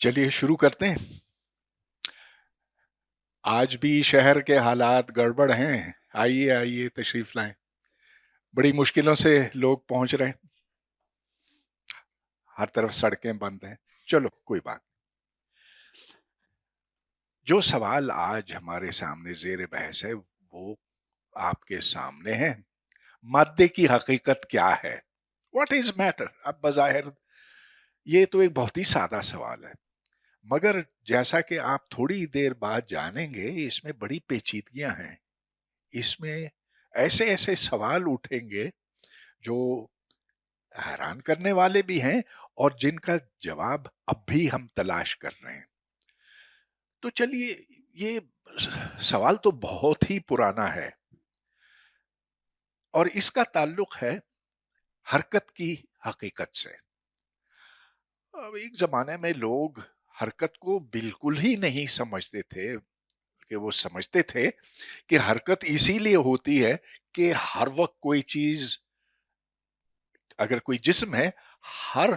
चलिए शुरू करते हैं। आज भी शहर के हालात गड़बड़ हैं। आइए आइए तशरीफ लाएं। बड़ी मुश्किलों से लोग पहुंच रहे हैं। हर तरफ सड़कें बंद हैं। चलो कोई बात। जो सवाल आज हमारे सामने जेर बहस है वो आपके सामने है। मादे की हकीकत क्या है? What is matter? अब बजाहिर ये तो एक बहुत ही सादा सवाल है, मगर जैसा कि आप थोड़ी देर बाद जानेंगे इसमें बड़ी पेचीदगियां हैं। इसमें ऐसे ऐसे सवाल उठेंगे जो हैरान करने वाले भी हैं और जिनका जवाब अब भी हम तलाश कर रहे हैं। तो चलिए, ये सवाल तो बहुत ही पुराना है और इसका ताल्लुक है हरकत की हकीकत से। अब एक जमाने में लोग हरकत को बिल्कुल ही नहीं समझते थे। कि वो समझते थे कि हरकत इसीलिए होती है कि हर वक्त कोई चीज, अगर कोई जिस्म है, हर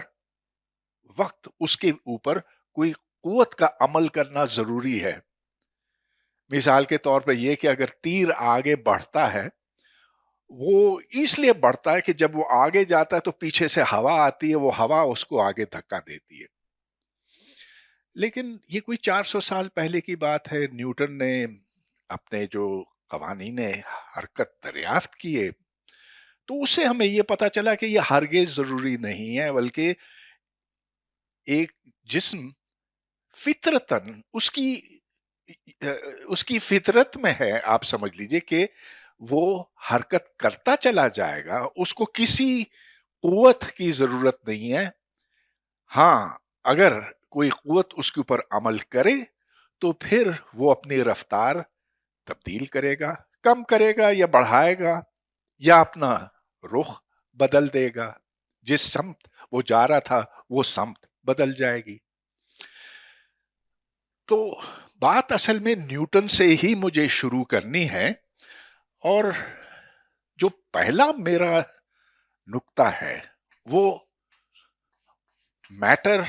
वक्त उसके ऊपर कोई कुव्वत का अमल करना जरूरी है। मिसाल के तौर पर यह कि अगर तीर आगे बढ़ता है, वो इसलिए बढ़ता है कि जब वो आगे जाता है तो पीछे से हवा आती है, वो हवा उसको आगे धक्का देती है। लेकिन ये कोई 400 साल पहले की बात है। न्यूटन ने अपने जो कवानीन हरकत दरियाफ्त किए, तो उससे हमें यह पता चला कि यह हरगिज जरूरी नहीं है, बल्कि एक जिस्म फितरतन अ, उसकी फितरत में है। आप समझ लीजिए कि वो हरकत करता चला जाएगा, उसको किसी कुव्वत की जरूरत नहीं है। हाँ, अगर कोई कुव्वत उसके ऊपर अमल करे तो फिर वो अपनी रफ्तार तब्दील करेगा, कम करेगा या बढ़ाएगा, या अपना रुख बदल देगा। जिस समत वो जा रहा था वो समत बदल जाएगी। तो बात असल में न्यूटन से ही मुझे शुरू करनी है। और जो पहला मेरा नुक्ता है वो मैटर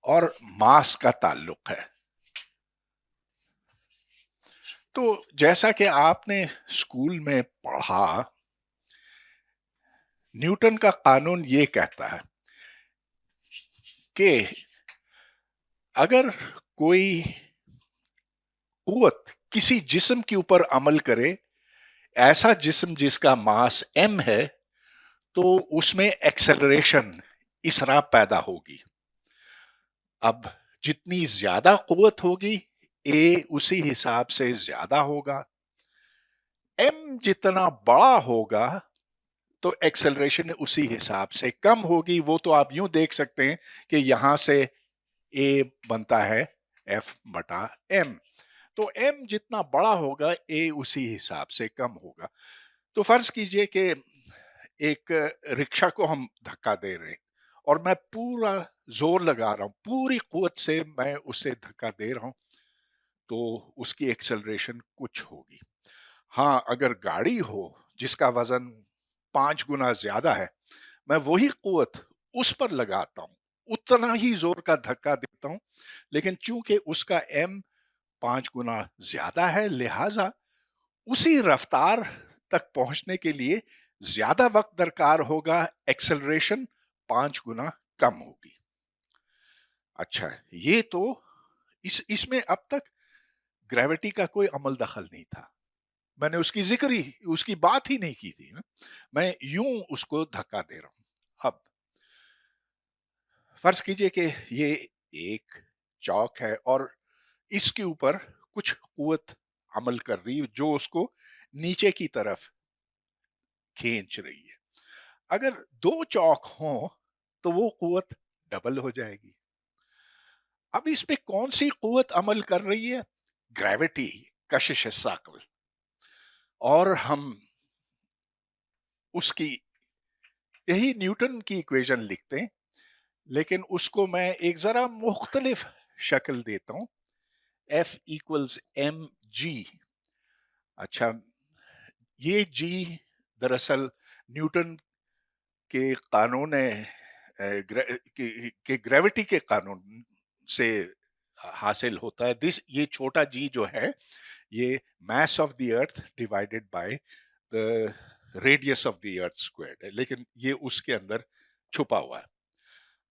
और मास का ताल्लुक है। तो जैसा कि आपने स्कूल में पढ़ा, न्यूटन का कानून ये कहता है कि अगर कोई कुव्वत किसी जिस्म के ऊपर अमल करे, ऐसा जिस्म जिसका मास m है, तो उसमें एक्सेलरेशन, इसरा पैदा होगी। अब जितनी ज्यादा कुव्वत होगी, ए उसी हिसाब से ज्यादा होगा। m जितना बड़ा होगा तो एक्सेलरेशन उसी हिसाब से कम होगी। वो तो आप यूं देख सकते हैं कि यहां से a बनता है F बटा m। तो m जितना बड़ा होगा, a उसी हिसाब से कम होगा। तो फर्ज कीजिए कि एक रिक्शा को हम धक्का दे रहे हैं और मैं पूरा जोर लगा रहा हूं, पूरी कुव्वत से मैं उसे धक्का दे रहा हूं, तो उसकी एक्सेलरेशन कुछ होगी। हाँ, अगर गाड़ी हो जिसका वजन 5 गुना ज्यादा है, मैं वही कुव्वत उस पर लगाता हूं, उतना ही जोर का धक्का देता हूं, लेकिन चूंकि उसका m 5 गुना ज्यादा है, लिहाजा उसी रफ्तार तक पहुंचने के लिए ज्यादा वक्त दरकार होगा, एक्सेलरेशन 5 गुना कम होगी। अच्छा, ये तो इसमें अब तक ग्रेविटी का कोई अमल दखल नहीं था। मैंने उसकी बात ही नहीं की थी ना। मैं यूं उसको धक्का दे रहा हूं। अब फर्ज कीजिए कि ये एक चौक है और इसके ऊपर कुछ कुव्वत अमल कर रही है जो उसको नीचे की तरफ खींच रही है। अगर दो चौक हों तो वो कुव्वत डबल हो जाएगी। अब इस पे कौन सी कुव्वत अमल कर रही है? ग्रेविटी, कशिश साकल। और हम उसकी यही न्यूटन की इक्वेशन लिखते हैं, लेकिन उसको मैं एक जरा मुख्तलिफ शक्ल देता हूं। F=mg। अच्छा, ये जी दरअसल न्यूटन के कानून के ग्रेविटी के कानून से हासिल होता है। ये छोटा g जो है ये mass of the earth divided by the radius of the earth squared है, लेकिन ये उसके अंदर छुपा हुआ है।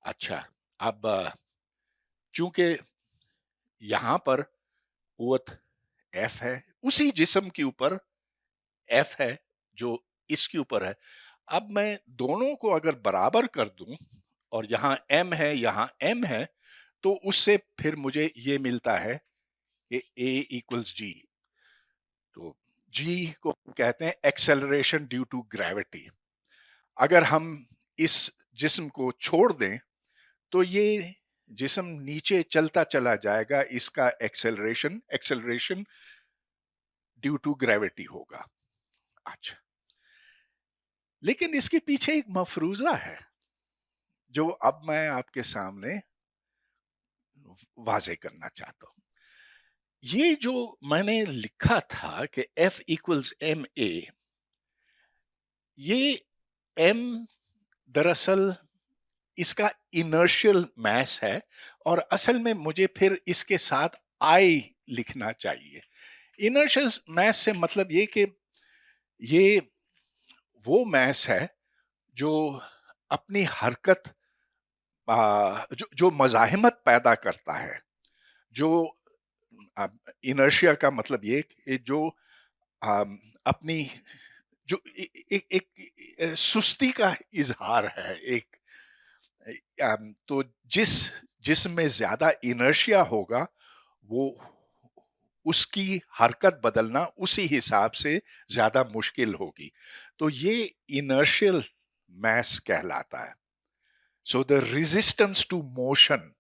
अच्छा, अब चूंकि यहां पर कुव्वत F है, उसी जिस्म के ऊपर F है जो इसके ऊपर है। अब मैं दोनों को अगर बराबर कर दूं और यहां M है यहां M है, तो उससे फिर मुझे ये मिलता है कि A इक्वल्स G। तो G को कहते हैं एक्सेलरेशन ड्यू टू ग्रेविटी। अगर हम इस जिस्म को छोड़ दें तो ये जिस्म नीचे चलता चला जाएगा, इसका एक्सेलरेशन ड्यू टू ग्रेविटी होगा। अच्छा, लेकिन इसके पीछे एक मफरूजा है जो अब मैं आपके सामने वाजे करना चाहता हूं। ये जो मैंने लिखा था कि F इक्वल्स एम ए, ये M दरअसल इसका इनर्शियल मास है, और असल में मुझे फिर इसके साथ I लिखना चाहिए। इनर्शियल मास से मतलब ये कि ये वो मास है जो अपनी हरकत जो मज़ाहिमत पैदा करता है, जो इनर्शिया का मतलब ये कि जो अपनी जो एक सुस्ती का इजहार है, एक तो जिसमें ज्यादा इनर्शिया होगा वो उसकी हरकत बदलना उसी हिसाब से ज्यादा मुश्किल होगी। तो ये इनर्शियल मास कहलाता है। So the resistance to motion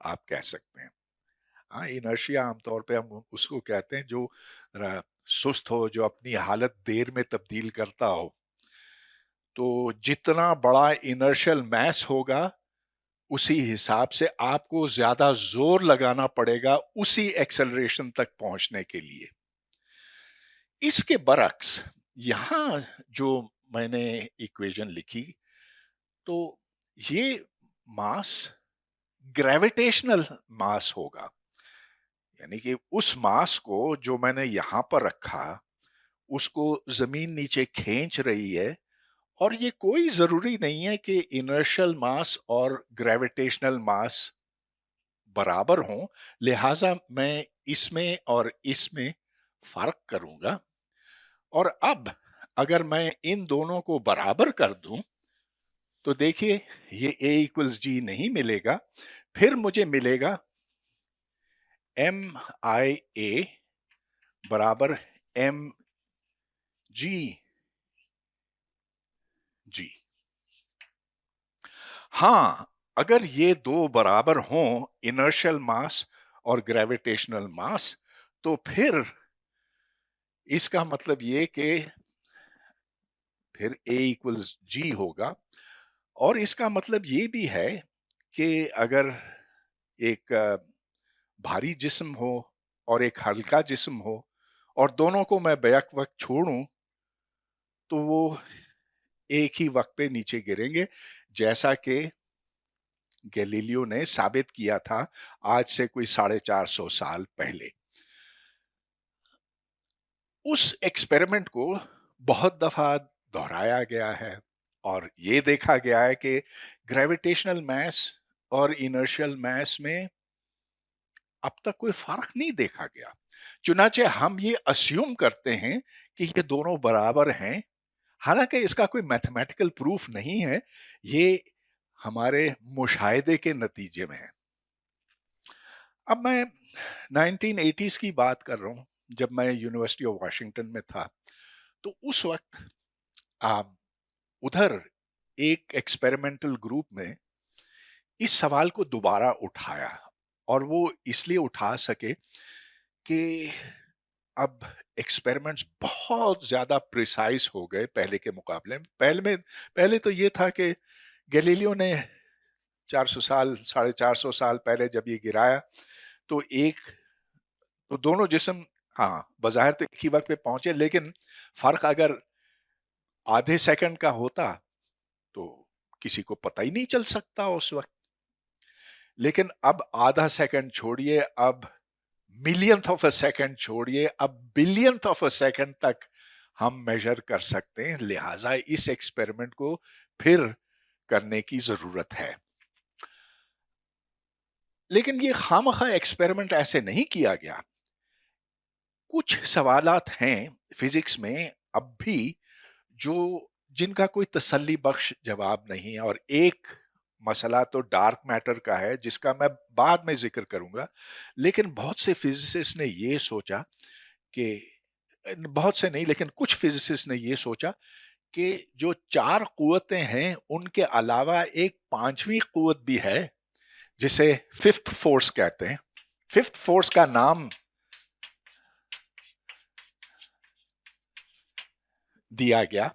आप कह सकते हैं। हाँ, इनर्शिया आमतौर पे हम उसको कहते हैं जो सुस्त हो, जो अपनी हालत देर में तब्दील करता हो। तो जितना बड़ा इनर्शियल मास होगा उसी हिसाब से आपको ज्यादा जोर लगाना पड़ेगा उसी एक्सेलरेशन तक पहुंचने के लिए। इसके बरक्स यहां जो मैंने इक्वेशन लिखी, तो ये मास ग्रेविटेशनल मास होगा, यानी कि उस मास को जो मैंने यहां पर रखा उसको जमीन नीचे खींच रही है। और ये कोई जरूरी नहीं है कि इनर्शियल मास और ग्रेविटेशनल मास बराबर हों, लिहाजा मैं इसमें और इसमें फर्क करूंगा। और अब अगर मैं इन दोनों को बराबर कर दूं तो देखिए ये A इक्वल्स G नहीं मिलेगा, फिर मुझे मिलेगा MIA बराबर MGG। हाँ, अगर ये दो बराबर हों, इनर्शियल मास और ग्रेविटेशनल मास, तो फिर इसका मतलब ये कि फिर A इक्वल्स G होगा। और इसका मतलब ये भी है कि अगर एक भारी जिस्म हो और एक हल्का जिस्म हो और दोनों को मैं बैक वक्त छोड़ूं तो वो एक ही वक्त पे नीचे गिरेंगे, जैसा कि गैलीलियो ने साबित किया था आज से कोई 450 साल पहले। उस एक्सपेरिमेंट को बहुत दफा दोहराया गया है और ये देखा गया है कि ग्रेविटेशनल मास और इनर्शियल मास में अब तक कोई फर्क नहीं देखा गया। चुनाचे हम ये अस्यूम करते हैं कि ये दोनों बराबर हैं, हालांकि इसका कोई मैथमेटिकल प्रूफ नहीं है, ये हमारे मुशाहिदे के नतीजे में है। अब मैं 1980s की बात कर रहा हूं, जब मैं यूनिवर्सिटी ऑफ वाशिंगटन में था। तो उस वक्त उधर एक एक्सपेरिमेंटल ग्रुप में इस सवाल को दोबारा उठाया, और वो इसलिए उठा सके कि अब एक्सपेरिमेंट्स बहुत ज्यादा प्रिसाइज हो गए पहले के मुकाबले में। पहले तो ये था कि गैलीलियो ने 400 साल 450 साल पहले जब ये गिराया तो दोनों जिस्म, हाँ, बाज़ाहिर तो एक ही वक्त पे पहुंचे, लेकिन फर्क अगर आधे सेकंड का होता तो किसी को पता ही नहीं चल सकता उस वक्त। लेकिन अब आधा सेकंड छोड़िए, अब मिलियंथ ऑफ अ सेकंड छोड़िए, अब बिलियंथ ऑफ अ सेकंड तक हम मेजर कर सकते हैं। लिहाजा इस एक्सपेरिमेंट को फिर करने की जरूरत है। लेकिन ये खामखा एक्सपेरिमेंट ऐसे नहीं किया गया। कुछ सवालात हैं फिजिक्स में अब भी जो जिनका कोई तसल्ली बख्श जवाब नहीं है, और एक मसला तो डार्क मैटर का है जिसका मैं बाद में जिक्र करूंगा। लेकिन बहुत से फिजिसिस्ट ने ये सोचा कि, बहुत से नहीं लेकिन कुछ फिजिसिस्ट ने ये सोचा कि जो चार कुव्वतें हैं उनके अलावा एक पांचवी कुव्वत भी है जिसे फिफ्थ फोर्स कहते हैं। फिफ्थ फोर्स का नाम दिया गया।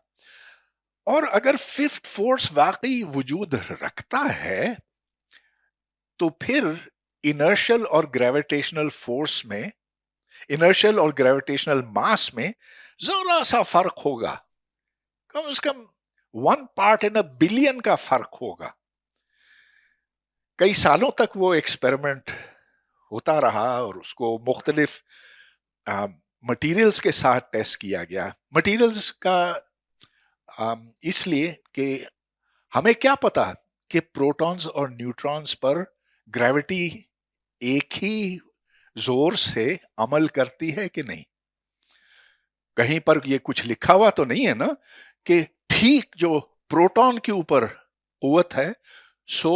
और अगर फिफ्थ फोर्स वाकई वजूद रखता है तो फिर इनर्शियल और ग्रेविटेशनल फोर्स में, इनर्शियल और ग्रेविटेशनल मास में जरा सा फर्क होगा। कम से कम 1 पार्ट इन अ बिलियन का फर्क होगा। कई सालों तक वो एक्सपेरिमेंट होता रहा और उसको मुख्तलिफ मटेरियल्स के साथ टेस्ट किया गया। मटेरियल्स का इसलिए कि हमें क्या पता कि प्रोटॉन्स और न्यूट्रॉन्स पर ग्रेविटी एक ही जोर से अमल करती है कि नहीं। कहीं पर ये कुछ लिखा हुआ तो नहीं है ना कि ठीक जो प्रोटॉन के ऊपर कुव्वत है सो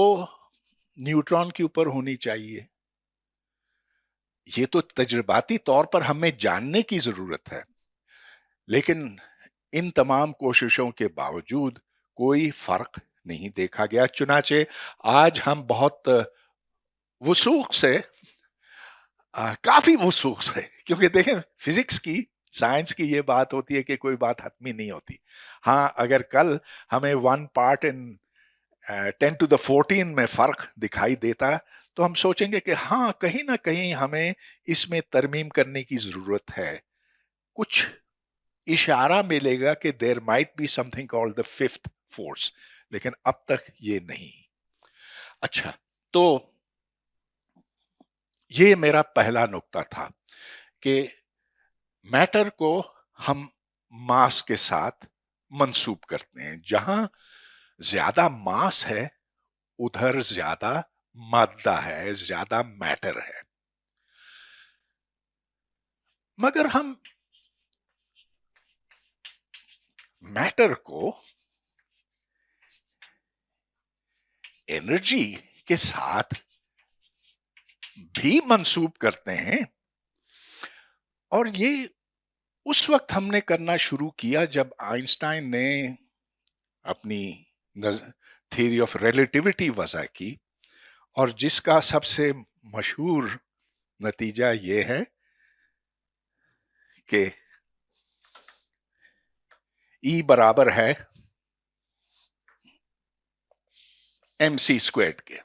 न्यूट्रॉन के ऊपर होनी चाहिए। ये तो तजर्बाती तौर पर हमें जानने की जरूरत है। लेकिन इन तमाम कोशिशों के बावजूद कोई फर्क नहीं देखा गया। चुनाचे आज हम बहुत वसूख से, काफी वसूख से, क्योंकि देखें फिजिक्स की, साइंस की ये बात होती है कि कोई बात हतमी नहीं होती। हाँ, अगर कल हमें 1 पार्ट इन 10 to the 14 में फर्क दिखाई देता तो हम सोचेंगे कि हाँ, कहीं ना कहीं हमें इसमें तरमीम करने की जरूरत है। कुछ इशारा मिलेगा कि there might be something called the fifth force, लेकिन अब तक ये नहीं। अच्छा, तो ये मेरा पहला नुक्ता था कि मैटर को हम मास के साथ मंसूब करते हैं। जहां ज्यादा मास है उधर ज्यादा मादा है, ज्यादा मैटर है। मगर हम मैटर को एनर्जी के साथ भी मंसूब करते हैं। और ये उस वक्त हमने करना शुरू किया जब आइंस्टाइन ने अपनी थ्योरी ऑफ रिलेटिविटी वजह की, और जिसका सबसे मशहूर नतीजा ये है कि E बराबर है mc² के।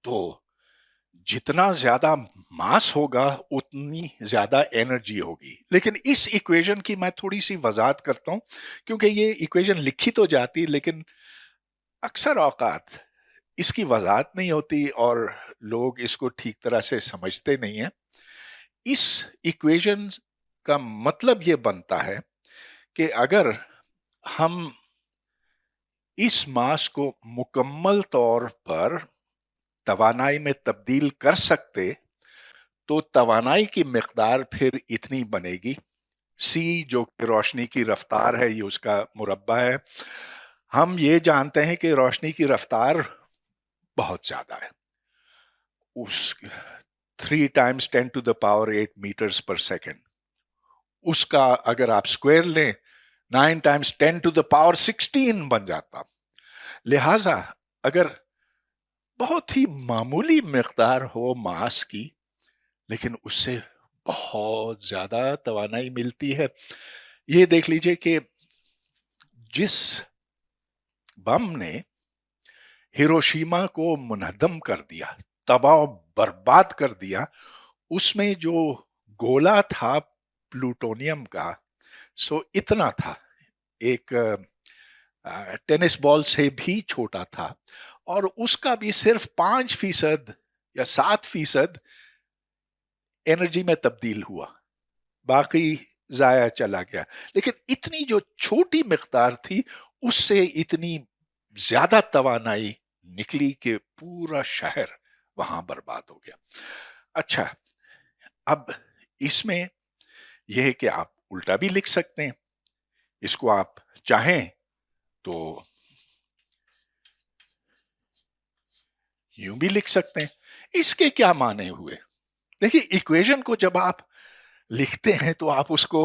तो जितना ज्यादा मास होगा उतनी ज्यादा एनर्जी होगी। लेकिन इस इक्वेशन की मैं थोड़ी सी वजाहत करता हूं, क्योंकि ये इक्वेशन लिखी तो जाती लेकिन अक्सर औकात इसकी वजाहत नहीं होती और लोग इसको ठीक तरह से समझते नहीं है। इस इक्वेशन का मतलब ये बनता है कि अगर हम इस मास को मुकम्मल तौर पर तवानाई में तब्दील कर सकते तो तवानाई की मिकदार फिर इतनी बनेगी। सी जो कि रोशनी की रफ्तार है, ये उसका मुरब्बा है। हम ये जानते हैं कि रोशनी की रफ्तार बहुत ज्यादा है, उस 3 × 10⁻⁸ उसका अगर आप स्क्वायर लें 9 × 10⁻16 बन जाता। लिहाजा अगर बहुत ही मामूली मिकदार हो मास की लेकिन उससे बहुत ज्यादा तवानाई मिलती है। ये देख लीजिए कि जिस बम ने हिरोशिमा को मुनहदम कर दिया, तबाह बर्बाद कर दिया, उसमें जो गोला था प्लूटोनियम का सो इतना था। एक टेनिस बॉल से भी छोटा था, और उसका भी सिर्फ 5% या 7% एनर्जी में तब्दील हुआ, बाकी जाया चला गया। लेकिन इतनी जो छोटी मिकदार थी, उससे इतनी ज्यादा तवानाई निकली कि पूरा शहर वहां बर्बाद हो गया। अच्छा, अब इसमें यह है कि आप उल्टा भी लिख सकते हैं, इसको आप चाहें तो यूं भी लिख सकते हैं। इसके क्या माने हुए? देखिए, इक्वेशन को जब आप लिखते हैं तो आप उसको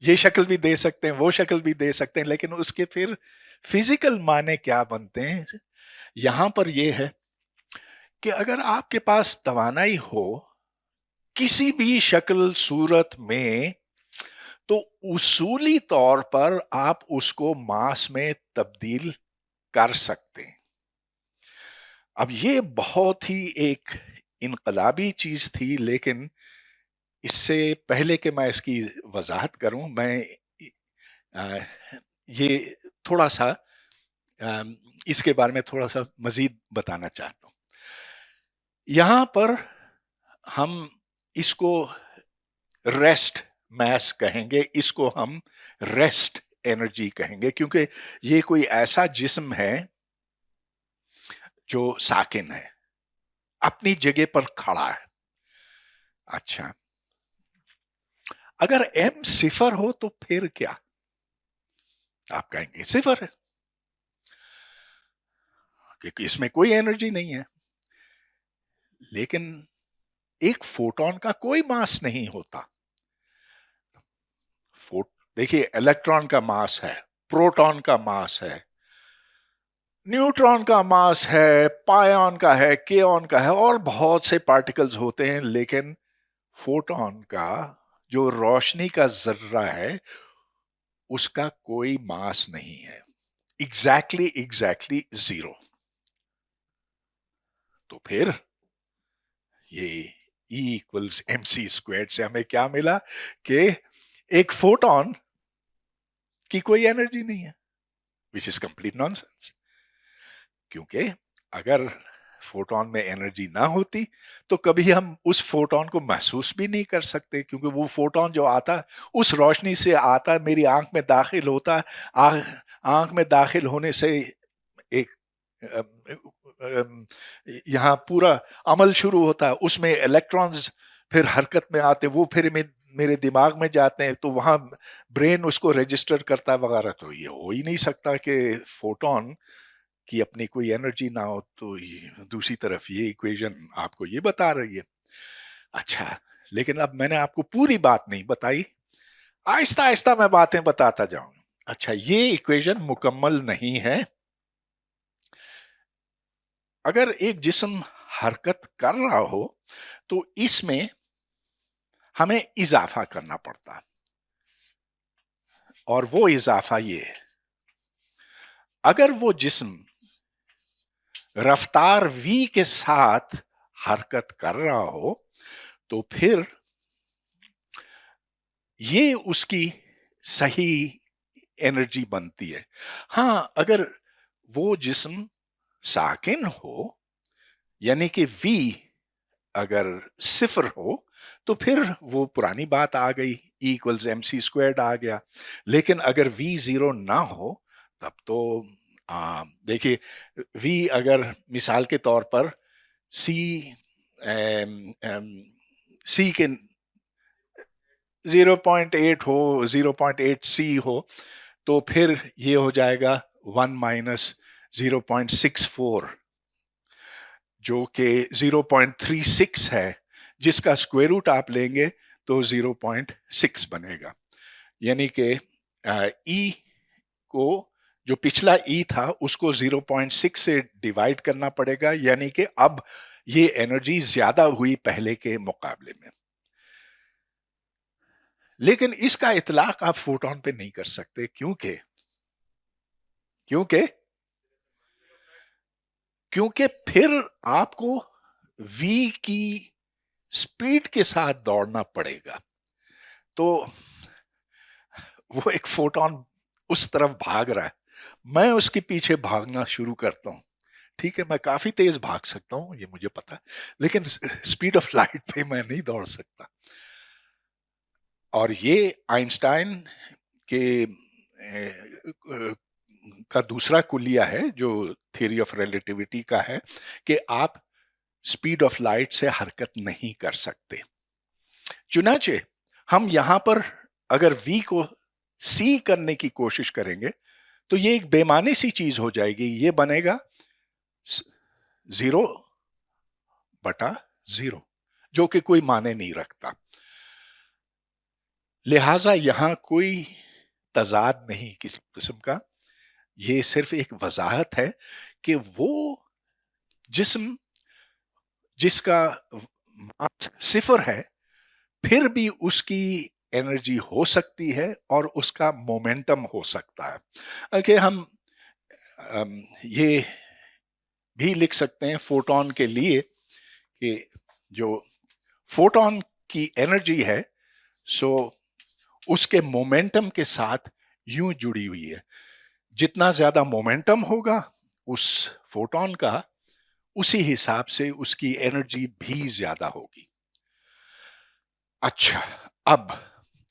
ये शक्ल भी दे सकते हैं, वो शक्ल भी दे सकते हैं, लेकिन उसके फिर फिजिकल माने क्या बनते हैं? यहां पर यह है कि अगर आपके पास तवानाई हो किसी भी शक्ल सूरत में, तो उसूली तौर पर आप उसको मास में तब्दील कर सकते हैं। अब ये बहुत ही एक इनकलाबी चीज थी, लेकिन इससे पहले कि मैं इसकी वजाहत करूं, मैं आ, ये थोड़ा सा आ, इसके बारे में थोड़ा सा मजीद बताना चाहता हूं। यहां पर हम इसको रेस्ट मैस कहेंगे, इसको हम रेस्ट एनर्जी कहेंगे, क्योंकि ये कोई ऐसा जिस्म है जो साकिन है, अपनी जगह पर खड़ा है। अच्छा, अगर m सिफर हो तो फिर क्या? आप कहेंगे सिफर है, क्योंकि इसमें कोई एनर्जी नहीं है। लेकिन एक फोटोन का कोई मास नहीं होता। फोट देखिए, इलेक्ट्रॉन का मास है, प्रोटॉन का मास है, न्यूट्रॉन का मास है, पायॉन का है, केऑन का है, और बहुत से पार्टिकल्स होते हैं। लेकिन फोटोन का, जो रोशनी का जर्रा है, उसका कोई मास नहीं है। Exactly zero. तो फिर ये E = mc² से हमें क्या मिला कि एक फोटोन की कोई एनर्जी नहीं है, विच इज कंप्लीट नॉनसेंस। क्योंकि अगर फोटोन में एनर्जी ना होती तो कभी हम उस फोटोन को महसूस भी नहीं कर सकते, क्योंकि वो फोटोन जो आता है उस रोशनी से आता है, मेरी आंख में दाखिल होता है, आंख में दाखिल होने से एक यहाँ पूरा अमल शुरू होता है, उसमें इलेक्ट्रॉन्स फिर हरकत में आते, वो फिर मेरे दिमाग में जाते हैं, तो वहां ब्रेन उसको रजिस्टर करता है वगैरह। तो ये हो ही नहीं सकता कि फोटोन की अपनी कोई एनर्जी ना हो। तो दूसरी तरफ ये इक्वेशन आपको ये बता रही है। अच्छा, लेकिन अब मैंने आपको पूरी बात नहीं बताई, आहिस्ता आहिस्ता मैं बातें बताता जाऊंगा। अच्छा, ये इक्वेशन मुकम्मल नहीं है। अगर एक जिस्म हरकत कर रहा हो तो इसमें हमें इजाफा करना पड़ता है, और वो इजाफा ये है, अगर वो जिस्म रफ्तार v के साथ हरकत कर रहा हो तो फिर ये उसकी सही एनर्जी बनती है। हां, अगर वो जिस्म साकिन हो, यानी कि v अगर सिफर हो, तो फिर वो पुरानी बात आ गई, E = mc² आ गया। लेकिन अगर v जीरो ना हो, तब तो देखिए, v अगर मिसाल के तौर पर c c के 0.8 हो, 0.8 c हो, तो फिर ये हो जाएगा 1 - 0.64, जो कि 0.36 है, जिसका स्क्वायर रूट आप लेंगे तो 0.6 बनेगा। यानी कि ई को, जो पिछला ई था, उसको 0.6 से डिवाइड करना पड़ेगा, यानी कि अब ये एनर्जी ज्यादा हुई पहले के मुकाबले में। लेकिन इसका इतलाक आप फोटोन पे नहीं कर सकते, क्योंकि क्योंकि क्योंकि फिर आपको v की स्पीड के साथ दौड़ना पड़ेगा। तो वो एक फोटोन उस तरफ भाग रहा है, मैं उसके पीछे भागना शुरू करता हूं। ठीक है, मैं काफी तेज भाग सकता हूं, ये मुझे पता है, लेकिन स्पीड ऑफ लाइट पे मैं नहीं दौड़ सकता। और ये आइंस्टाइन के का दूसरा कुलिया है जो थ्योरी ऑफ रिलेटिविटी का है, कि आप स्पीड ऑफ लाइट से हरकत नहीं कर सकते। चुनाचे हम यहां पर अगर v को c करने की कोशिश करेंगे तो ये एक बेमानी सी चीज हो जाएगी। ये बनेगा 0/0, जो कि कोई माने नहीं रखता। लिहाजा यहां कोई तजाद नहीं किसी किस्म का। ये सिर्फ एक वजाहत है कि वो जिस्म जिसका मास सिफर है, फिर भी उसकी एनर्जी हो सकती है और उसका मोमेंटम हो सकता है। कि हम ये भी लिख सकते हैं फोटोन के लिए कि जो फोटोन की एनर्जी है, सो उसके मोमेंटम के साथ यूं जुड़ी हुई है। जितना ज्यादा मोमेंटम होगा उस फोटोन का, उसी हिसाब से उसकी एनर्जी भी ज्यादा होगी। अच्छा, अब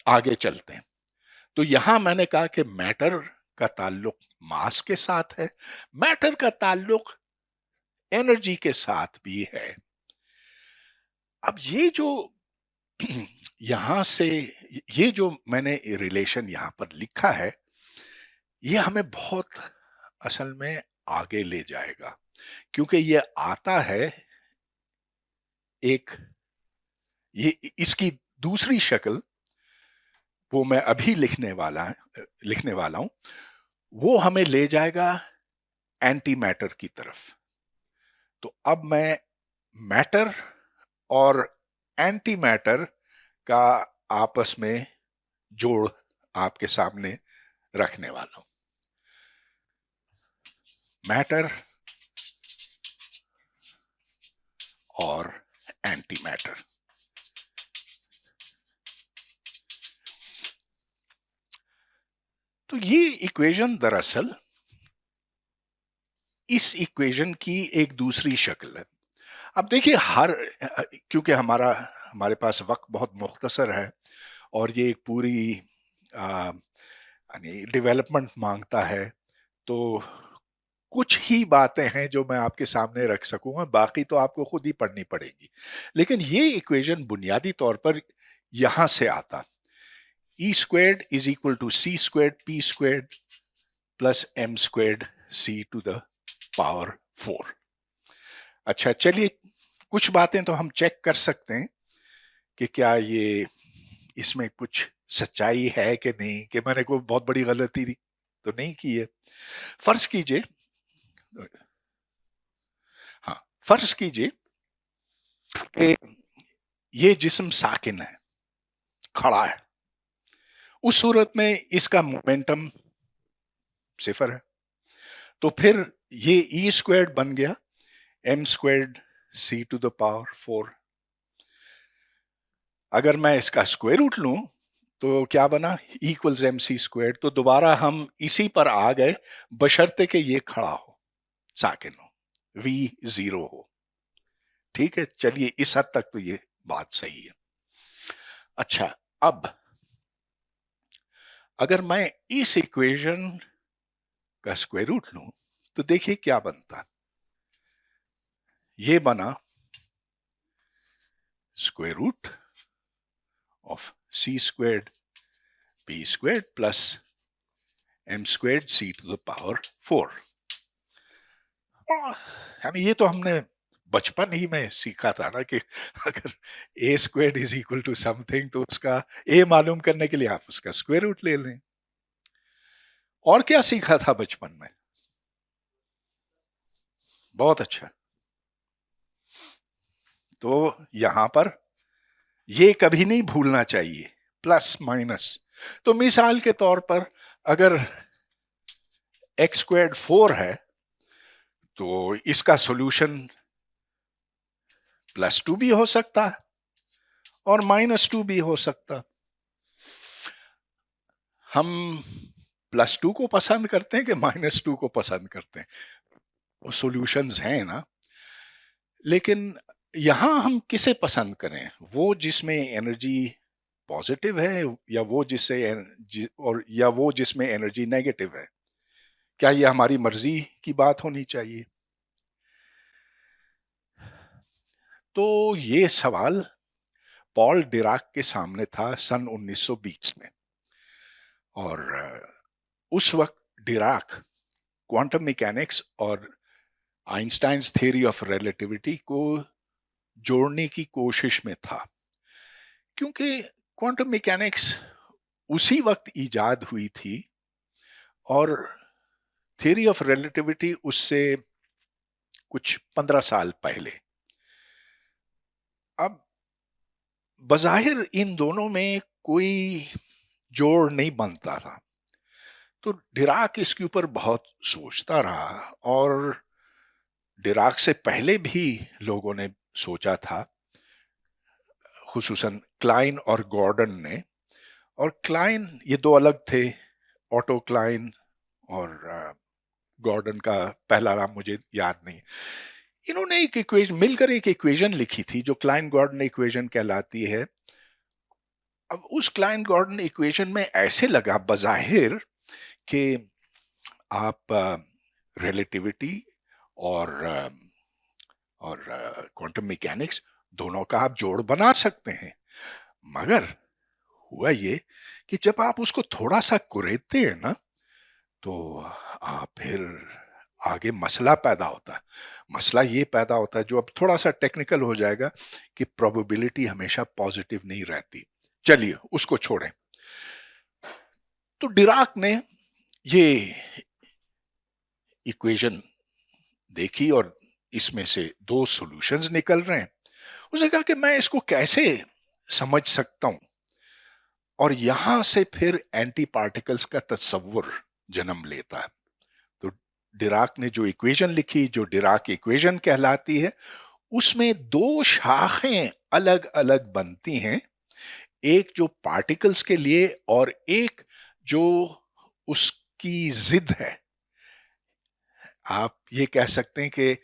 आगे चलते हैं। तो यहां मैंने कहा कि मैटर का ताल्लुक मास के साथ है, मैटर का ताल्लुक एनर्जी के साथ भी है। अब ये जो यहां से ये जो मैंने रिलेशन यहां पर लिखा है, ये हमें बहुत असल में आगे ले जाएगा, क्योंकि ये आता है एक, ये इसकी दूसरी शक्ल वो मैं अभी लिखने वाला हूं, वो हमें ले जाएगा एंटी मैटर की तरफ। तो अब मैं मैटर और एंटी मैटर का आपस में जोड़ आपके सामने रखने वाला हूं। मैटर और एंटी मैटर। तो ये इक्वेशन दरअसल इस इक्वेशन की एक दूसरी शक्ल है। अब देखिए, क्योंकि हमारे पास वक्त बहुत मुख्तसर है और ये एक पूरी यानी डेवलपमेंट मांगता है, तो कुछ ही बातें हैं जो मैं आपके सामने रख सकूंगा, बाकी तो आपको खुद ही पढ़नी पड़ेगी। लेकिन ये इक्वेशन बुनियादी तौर पर यहां से आता, e squared is equal to c squared P squared plus M squared C to the power 4। अच्छा, चलिए कुछ बातें तो हम चेक कर सकते हैं कि क्या ये इसमें कुछ सच्चाई है कि नहीं, कि मैंने कोई बहुत बड़ी गलती तो नहीं की है। फर्ज कीजिए, हाँ, फर्ज कीजिए कि ये जिस्म साकिन है, खड़ा है। उस सूरत में इसका मोमेंटम सिफर है। तो फिर ये ई स्क्वेर्ड बन गया M squared C to the power 4। अगर मैं इसका स्क्वायर रूट लूं तो क्या बना, इक्वल्स एम सी स्क्वेर्ड। तो दोबारा हम इसी पर आ गए, बशर्ते कि ये खड़ा हो, साकिन हो, v 0 हो। ठीक है, चलिए इस हद तक तो ये बात सही है। अच्छा, अब अगर मैं इस इक्वेशन का स्क्वायर रूट लूं तो देखिए क्या बनता। ये बना square root of C squared P squared plus M squared C to the power 4। यानी ये तो हमने बचपन ही में सीखा था ना कि अगर a squared is equal to something तो उसका ए मालूम करने के लिए आप उसका स्क्वायर रूट ले लें। और क्या सीखा था बचपन में? बहुत अच्छा। तो यहां पर ये कभी नहीं भूलना चाहिए, प्लस माइनस। तो मिसाल के तौर पर अगर एक्स स्क्वायर्ड 4 है तो इसका सॉल्यूशन +2 भी हो सकता है और -2 भी हो सकता। हम +2 को पसंद करते हैं कि -2 को पसंद करते हैं? वो सॉल्यूशंस हैं ना। लेकिन यहां हम किसे पसंद करें? वो जिसमें एनर्जी पॉजिटिव है या वो और या वो जिसमें एनर्जी नेगेटिव है? क्या ये हमारी मर्जी की बात होनी चाहिए? तो ये सवाल पॉल डिराक के सामने था सन 1920 में। और उस वक्त डिराक क्वांटम मैकेनिक्स और आइंस्टाइन्स थ्योरी ऑफ रिलेटिविटी को जोड़ने की कोशिश में था, क्योंकि क्वांटम मैकेनिक्स उसी वक्त इजाद हुई थी और थ्योरी ऑफ रिलेटिविटी उससे कुछ 15 साल पहले। अब बज़ाहिर इन दोनों में कोई जोड़ नहीं बनता था, तो डिराक इसके ऊपर बहुत सोचता रहा और डिराक से पहले भी लोगों ने सोचा था, खुसूसन क्लाइन और गॉर्डन ने। और क्लाइन, ये दो अलग थे, ऑटो क्लाइन और गॉर्डन का पहला नाम मुझे याद नहीं। इन्होंने एक इक्वेशन मिलकर एक इक्वेशन लिखी थी जो क्लाइन गॉर्डन इक्वेशन कहलाती है। अब उस क्लाइन गॉर्डन इक्वेशन में ऐसे लगा बज़ाहिर कि आप रिलेटिविटी और क्वांटम मैकेनिक्स दोनों का आप जोड़ बना सकते हैं। मगर हुआ ये कि जब आप उसको थोड़ा सा कुरेदते हैं ना, तो आप फिर आगे मसला पैदा होता है। मसला ये पैदा होता है, जो अब थोड़ा सा टेक्निकल हो जाएगा, कि प्रोबेबिलिटी हमेशा पॉजिटिव नहीं रहती। चलिए उसको छोड़ें। तो डिराक ने ये इक्वेशन देखी और इसमें से दो सॉल्यूशंस निकल रहे हैं। उसने कहा कि मैं इसको कैसे समझ सकता हूं, और यहां से फिर एंटी पार्टिकल्स का तस्वुर जन्म लेता है। तो डिराक ने जो इक्वेशन लिखी, जो डिराक इक्वेशन कहलाती है, उसमें दो शाखें अलग अलग बनती हैं, एक जो पार्टिकल्स के लिए और एक जो उसकी जिद है। आप ये कह सकते हैं कि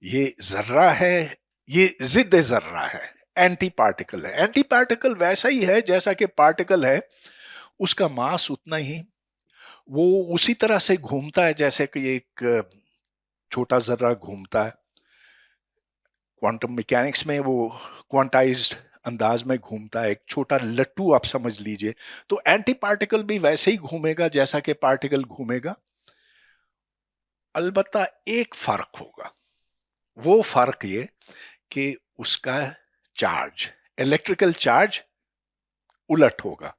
ये जर्रा है, ये जिद जर्रा है, एंटी पार्टिकल है। एंटी पार्टिकल वैसा ही है जैसा कि पार्टिकल है, उसका मास उतना ही, वो उसी तरह से घूमता है जैसे कि एक छोटा जर्रा घूमता है। क्वांटम मैकेनिक्स में वो क्वांटाइज्ड अंदाज में घूमता है, एक छोटा लट्टू आप समझ लीजिए। तो एंटी पार्टिकल भी वैसे ही घूमेगा जैसा कि पार्टिकल घूमेगा। अलबत्ता एक फर्क होगा, वो फर्क ये कि उसका चार्ज, इलेक्ट्रिकल चार्ज उलट होगा।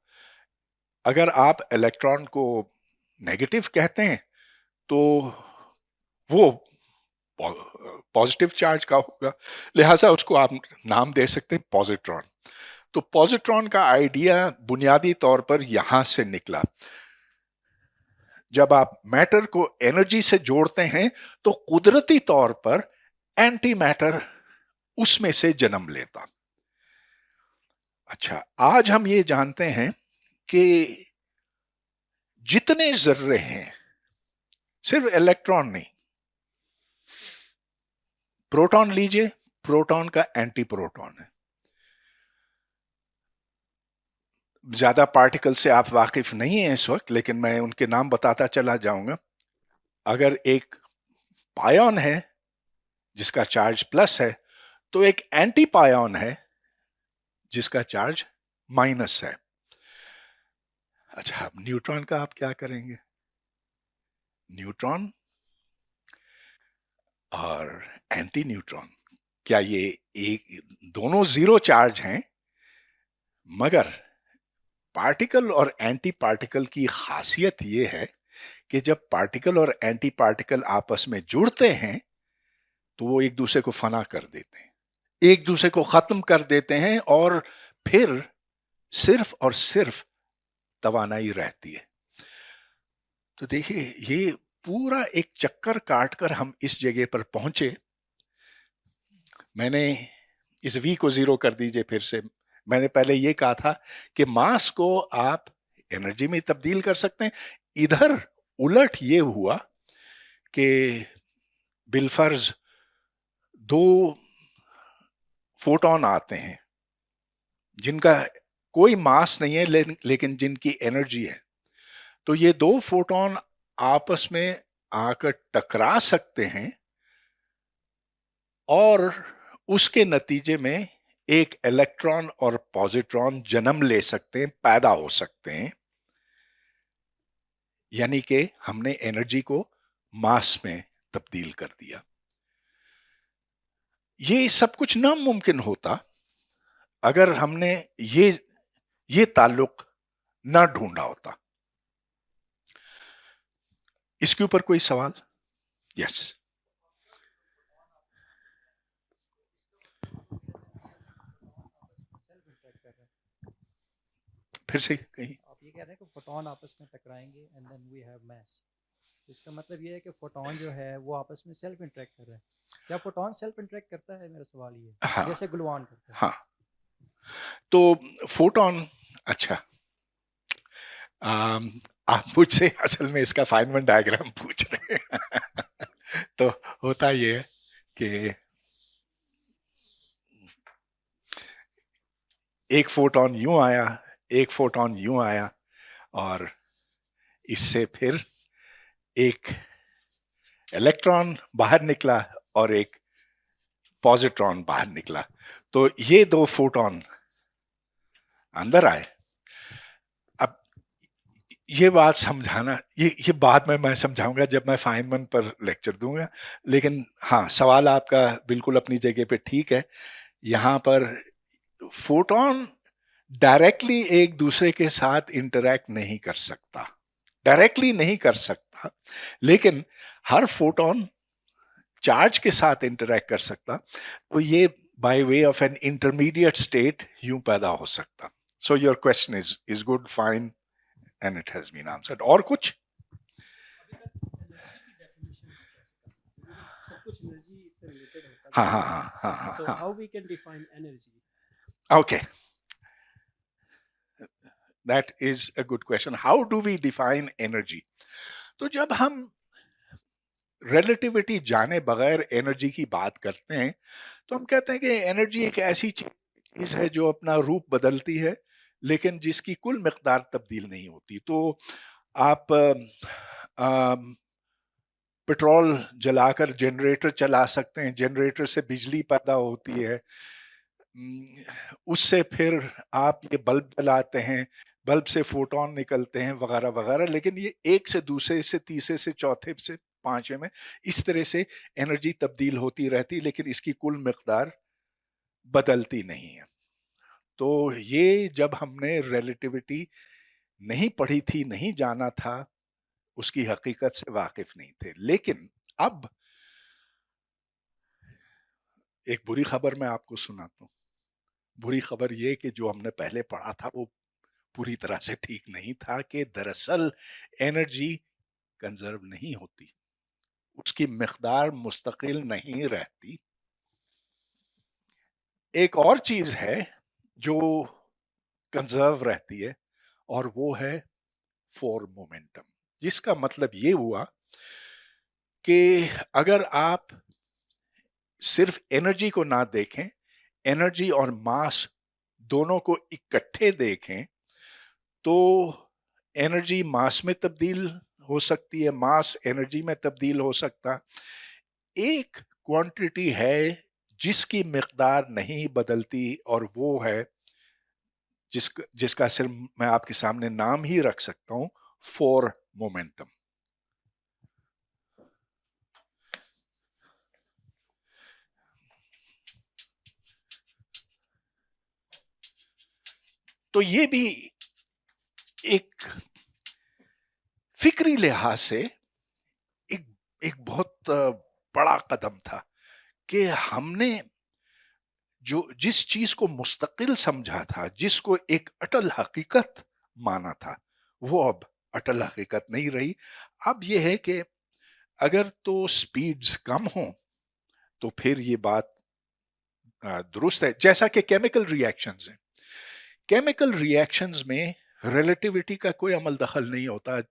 अगर आप इलेक्ट्रॉन को नेगेटिव कहते हैं तो वो पॉजिटिव चार्ज का होगा, लिहाजा उसको आप नाम दे सकते हैं पॉजिट्रॉन। तो पॉजिट्रॉन का आइडिया बुनियादी तौर पर यहां से निकला। जब आप मैटर को एनर्जी से जोड़ते हैं तो कुदरती तौर पर एंटी मैटर उसमें से जन्म लेता। अच्छा, आज हम ये जानते हैं कि जितने जर्रे हैं, सिर्फ इलेक्ट्रॉन नहीं, प्रोटॉन लीजिए, प्रोटॉन का एंटी प्रोटॉन है। ज्यादा पार्टिकल से आप वाकिफ नहीं हैं इस वक्त, लेकिन मैं उनके नाम बताता चला जाऊंगा। अगर एक पायन है जिसका चार्ज प्लस है, तो एक एंटी पायन है जिसका चार्ज माइनस है। अच्छा, अब न्यूट्रॉन का आप क्या करेंगे? न्यूट्रॉन और एंटी न्यूट्रॉन, क्या ये एक दोनों जीरो चार्ज हैं? मगर पार्टिकल और एंटी पार्टिकल की खासियत यह है कि जब पार्टिकल और एंटी पार्टिकल आपस में जुड़ते हैं तो वो एक दूसरे को फना कर देते हैं, एक दूसरे को खत्म कर देते हैं, और फिर सिर्फ और सिर्फ तवानाई रहती है। तो देखिए, ये पूरा एक चक्कर काटकर हम इस जगह पर पहुंचे। मैंने इस वी को जीरो कर दीजिए फिर से। मैंने पहले ये कहा था कि मास को आप एनर्जी में तब्दील कर सकते हैं। इधर उलट ये हुआ कि बिलफर्ज दो फोटोन आते हैं जिनका कोई मास नहीं है लेकिन जिनकी एनर्जी है। तो ये दो फोटोन आपस में आकर टकरा सकते हैं और उसके नतीजे में एक इलेक्ट्रॉन और पॉजिट्रॉन जन्म ले सकते हैं, पैदा हो सकते हैं। यानी कि हमने एनर्जी को मास में तब्दील कर दिया। ये सब कुछ नामुमकिन होता अगर हमने ये ताल्लुक ना ढूंढा होता। इसके ऊपर कोई सवाल? यस। फिर से कहीं आप ये कह रहे हैं कि फोटोन आपस में टकराएंगे and then we have mass. इसका मतलब ये है कि फोटोन जो है वो आपस में सेल्फ इंटरेक्ट कर रहा है। क्या फोटोन सेल्फ इंटरेक्ट करता है? मेरा सवाल ये है, हाँ जैसे ग्लूऑन करता है। हाँ। तो फोटोन, अच्छा, आम, आप मुझसे असल में इसका फाइनमेंट डायग्राम पूछ रहे हैं। तो होता ये है कि एक फोटोन यूं आया, एक फोटोन यूं आया, और इससे फिर एक इलेक्ट्रॉन बाहर निकला और एक पॉजिट्रॉन बाहर निकला। तो ये दो फोटोन अंदर आए। अब ये बात समझाना, ये बाद में मैं समझाऊंगा जब मैं फाइनमेंट पर लेक्चर दूंगा। लेकिन हाँ, सवाल आपका बिल्कुल अपनी जगह पे ठीक है। यहां पर फोटोन डायरेक्टली एक दूसरे के साथ इंटरैक्ट नहीं कर सकता, डायरेक्टली नहीं कर सकता, लेकिन हर फोटोन चार्ज के साथ इंटरैक्ट कर सकता। तो ये by way of an intermediate state यूं पैदा हो सकता। So your question is good, fine, and it has been answered. और कुछ? अभी तक एनर्जी की डेफिनेशन हम कैसे कर सकते हैं, क्योंकि सब कुछ एनर्जी से रिलेटेड होता हाँ जा हाँ रहा हाँ हाँ है। हाँ सो हाँ। How we can define energy? Okay, that is a good question. How do we define energy? तो जब हम रिलेटिविटी जाने बगैर एनर्जी की बात करते हैं तो हम कहते हैं कि एनर्जी एक ऐसी चीज है जो अपना रूप बदलती है लेकिन जिसकी कुल मिकदार तब्दील नहीं होती। तो आप पेट्रोल जलाकर जनरेटर चला सकते हैं, जनरेटर से बिजली पैदा होती है। उससे फिर आप ये बल्ब जलाते हैं, बल्ब से फोटोन निकलते हैं वगैरह वगैरह। लेकिन ये एक से दूसरे से तीसरे से चौथे से पांचवें में इस तरह से एनर्जी तब्दील होती रहती, लेकिन इसकी कुल मिकदार बदलती नहीं है। तो ये जब हमने रिलेटिविटी नहीं पढ़ी थी, नहीं जाना था, उसकी हकीकत से वाकिफ नहीं थे। लेकिन अब एक बुरी खबर मैं आपको सुनाता हूँ। बुरी खबर ये कि जो हमने पहले पढ़ा था वो पूरी तरह से ठीक नहीं था, कि दरअसल एनर्जी कंजर्व नहीं होती, उसकी मिकदार मुस्तकिल नहीं रहती। एक और चीज है जो कंजर्व रहती है, और वो है फोर मोमेंटम। जिसका मतलब ये हुआ कि अगर आप सिर्फ एनर्जी को ना देखें, एनर्जी और मास दोनों को इकट्ठे देखें, तो एनर्जी मास में तब्दील हो सकती है, मास एनर्जी में तब्दील हो सकता। एक क्वांटिटी है जिसकी मिकदार नहीं बदलती, और वो है जिसका सिर्फ मैं आपके सामने नाम ही रख सकता हूं, फोर मोमेंटम। तो ये भी एक फिक्री लिहाज से एक एक बहुत बड़ा कदम था कि हमने जिस चीज को मुस्तकिल समझा था, जिसको एक अटल हकीकत माना था, वो अब अटल हकीकत नहीं रही। अब यह है कि अगर तो स्पीड्स कम हो तो फिर ये बात दुरुस्त है। जैसा कि केमिकल रिएक्शंस हैं, केमिकल रिएक्शंस में रिलेटिविटी का कोई अमल दखल नहीं होता।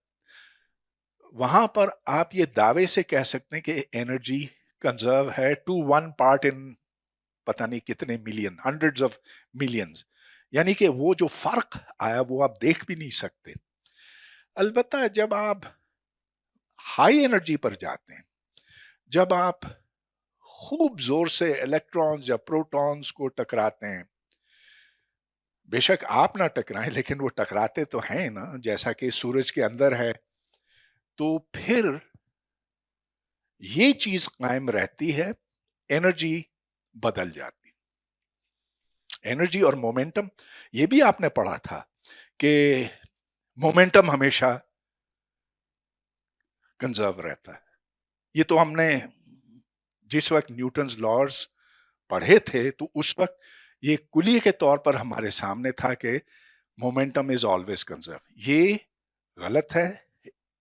वहां पर आप ये दावे से कह सकते हैं कि एनर्जी कंजर्व है टू 1 पार्ट इन पता नहीं कितने मिलियन, हंड्रेड्स ऑफ मिलियंस, यानी कि वो जो फर्क आया वो आप देख भी नहीं सकते। अलबत्ता जब आप हाई एनर्जी पर जाते हैं, जब आप खूब जोर से इलेक्ट्रॉन्स या प्रोटॉन्स को टकराते हैं, बेशक आप ना टकराएं लेकिन वो टकराते तो हैं ना, जैसा कि सूरज के अंदर है, तो फिर ये चीज कायम रहती है, एनर्जी बदल जाती। एनर्जी और मोमेंटम, ये भी आपने पढ़ा था कि मोमेंटम हमेशा कंजर्व रहता है। ये तो हमने जिस वक्त न्यूटन्स लॉज पढ़े थे तो उस वक्त ये कुली के तौर पर हमारे सामने था कि मोमेंटम इज ऑलवेज कंजर्व। ये गलत है।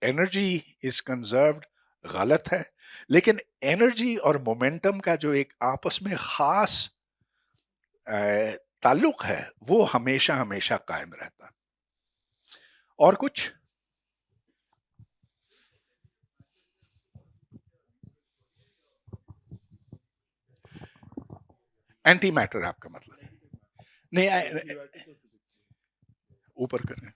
एनर्जी इज कंजर्व्ड गलत है, लेकिन एनर्जी और मोमेंटम का जो एक आपस में खास ताल्लुक है वो हमेशा हमेशा कायम रहता। और कुछ एंटी मैटर आपका मतलब नहीं, ऊपर करें।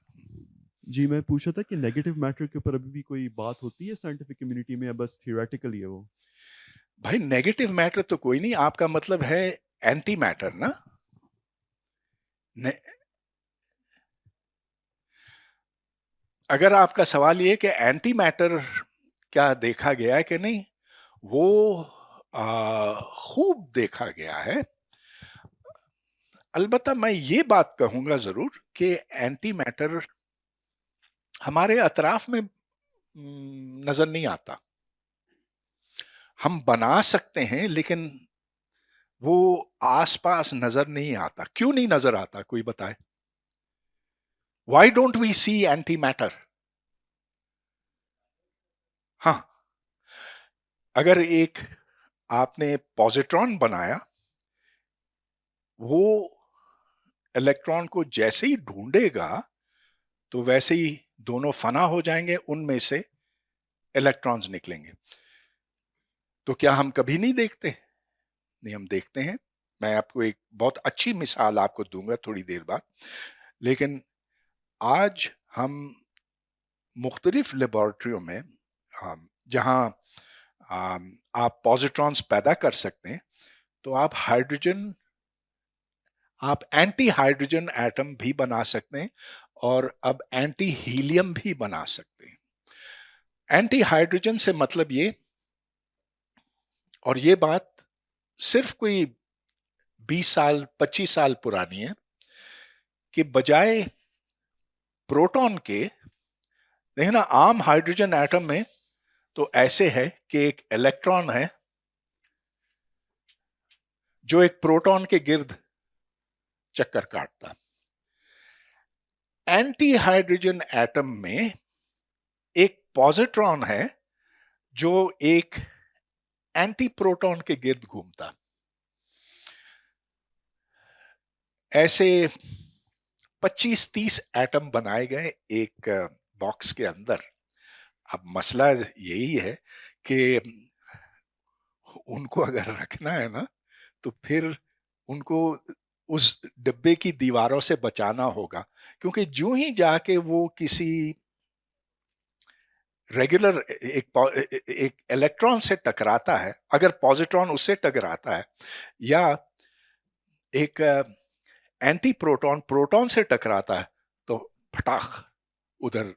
जी मैं पूछा था कि नेगेटिव मैटर के ऊपर अभी भी कोई बात होती है साइंटिफिक कम्युनिटी में, या बस थियोरेटिकली है वो? भाई नेगेटिव मैटर तो कोई नहीं, आपका मतलब है एंटी मैटर ना? अगर आपका सवाल ये कि एंटी मैटर क्या देखा गया है कि नहीं, वो खूब देखा गया है। अलबत्ता मैं ये बात कहूंगा जरूर कि एंटी मैटर हमारे अतराफ में नजर नहीं आता। हम बना सकते हैं लेकिन वो आसपास नजर नहीं आता। क्यों नहीं नजर आता, कोई बताए? Why don't we see antimatter? हाँ, अगर एक आपने पॉजिट्रॉन बनाया, वो इलेक्ट्रॉन को जैसे ही ढूंढेगा तो वैसे ही दोनों फना हो जाएंगे, उनमें से इलेक्ट्रॉन्स निकलेंगे। तो क्या हम कभी नहीं देखते? नहीं, हम देखते हैं। मैं आपको एक बहुत अच्छी मिसाल आपको दूंगा थोड़ी देर बाद। लेकिन आज हम मुख्तलिफ लेबोरेटरियों में जहां आप पॉजिट्रॉन्स पैदा कर सकते हैं, तो आप एंटी हाइड्रोजन एटम भी बना सकते हैं और अब एंटी हीलियम भी बना सकते हैं। एंटी हाइड्रोजन से मतलब ये, और ये बात सिर्फ कोई 20 साल 25 साल पुरानी है, कि बजाय प्रोटॉन के, देखना आम हाइड्रोजन एटम में तो ऐसे है कि एक इलेक्ट्रॉन है जो एक प्रोटॉन के गिर्द चक्कर काटता। एंटी हाइड्रोजन एटम में एक पॉजिट्रॉन है जो एक एंटी प्रोटॉन के गिर्द घूमता। ऐसे 25-30 एटम बनाए गए एक बॉक्स के अंदर। अब मसला यही है कि उनको अगर रखना है ना, तो फिर उनको उस डिब्बे की दीवारों से बचाना होगा, क्योंकि जो ही जाके वो किसी रेगुलर एक इलेक्ट्रॉन से टकराता है, अगर पॉजिट्रॉन उससे टकराता है, या एक एंटी प्रोटॉन प्रोटॉन से टकराता है, तो फटाक उधर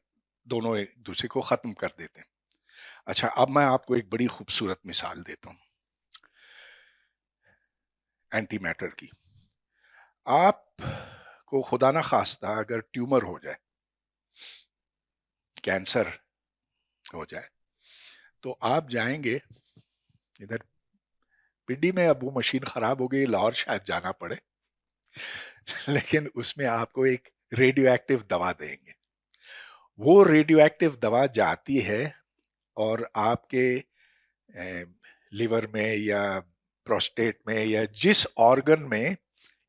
दोनों एक दूसरे को खत्म कर देते हैं। अच्छा, अब मैं आपको एक बड़ी खूबसूरत मिसाल देता हूं एंटी मैटर की। आप को खुदा ना खास्ता अगर ट्यूमर हो जाए, कैंसर हो जाए, तो आप जाएंगे इधर पिंडी में। अब वो मशीन खराब हो गई, लाहौर शायद जाना पड़े, लेकिन उसमें आपको एक रेडियो एक्टिव दवा देंगे। वो रेडियो एक्टिव दवा जाती है और आपके लिवर में या प्रोस्टेट में या जिस ऑर्गन में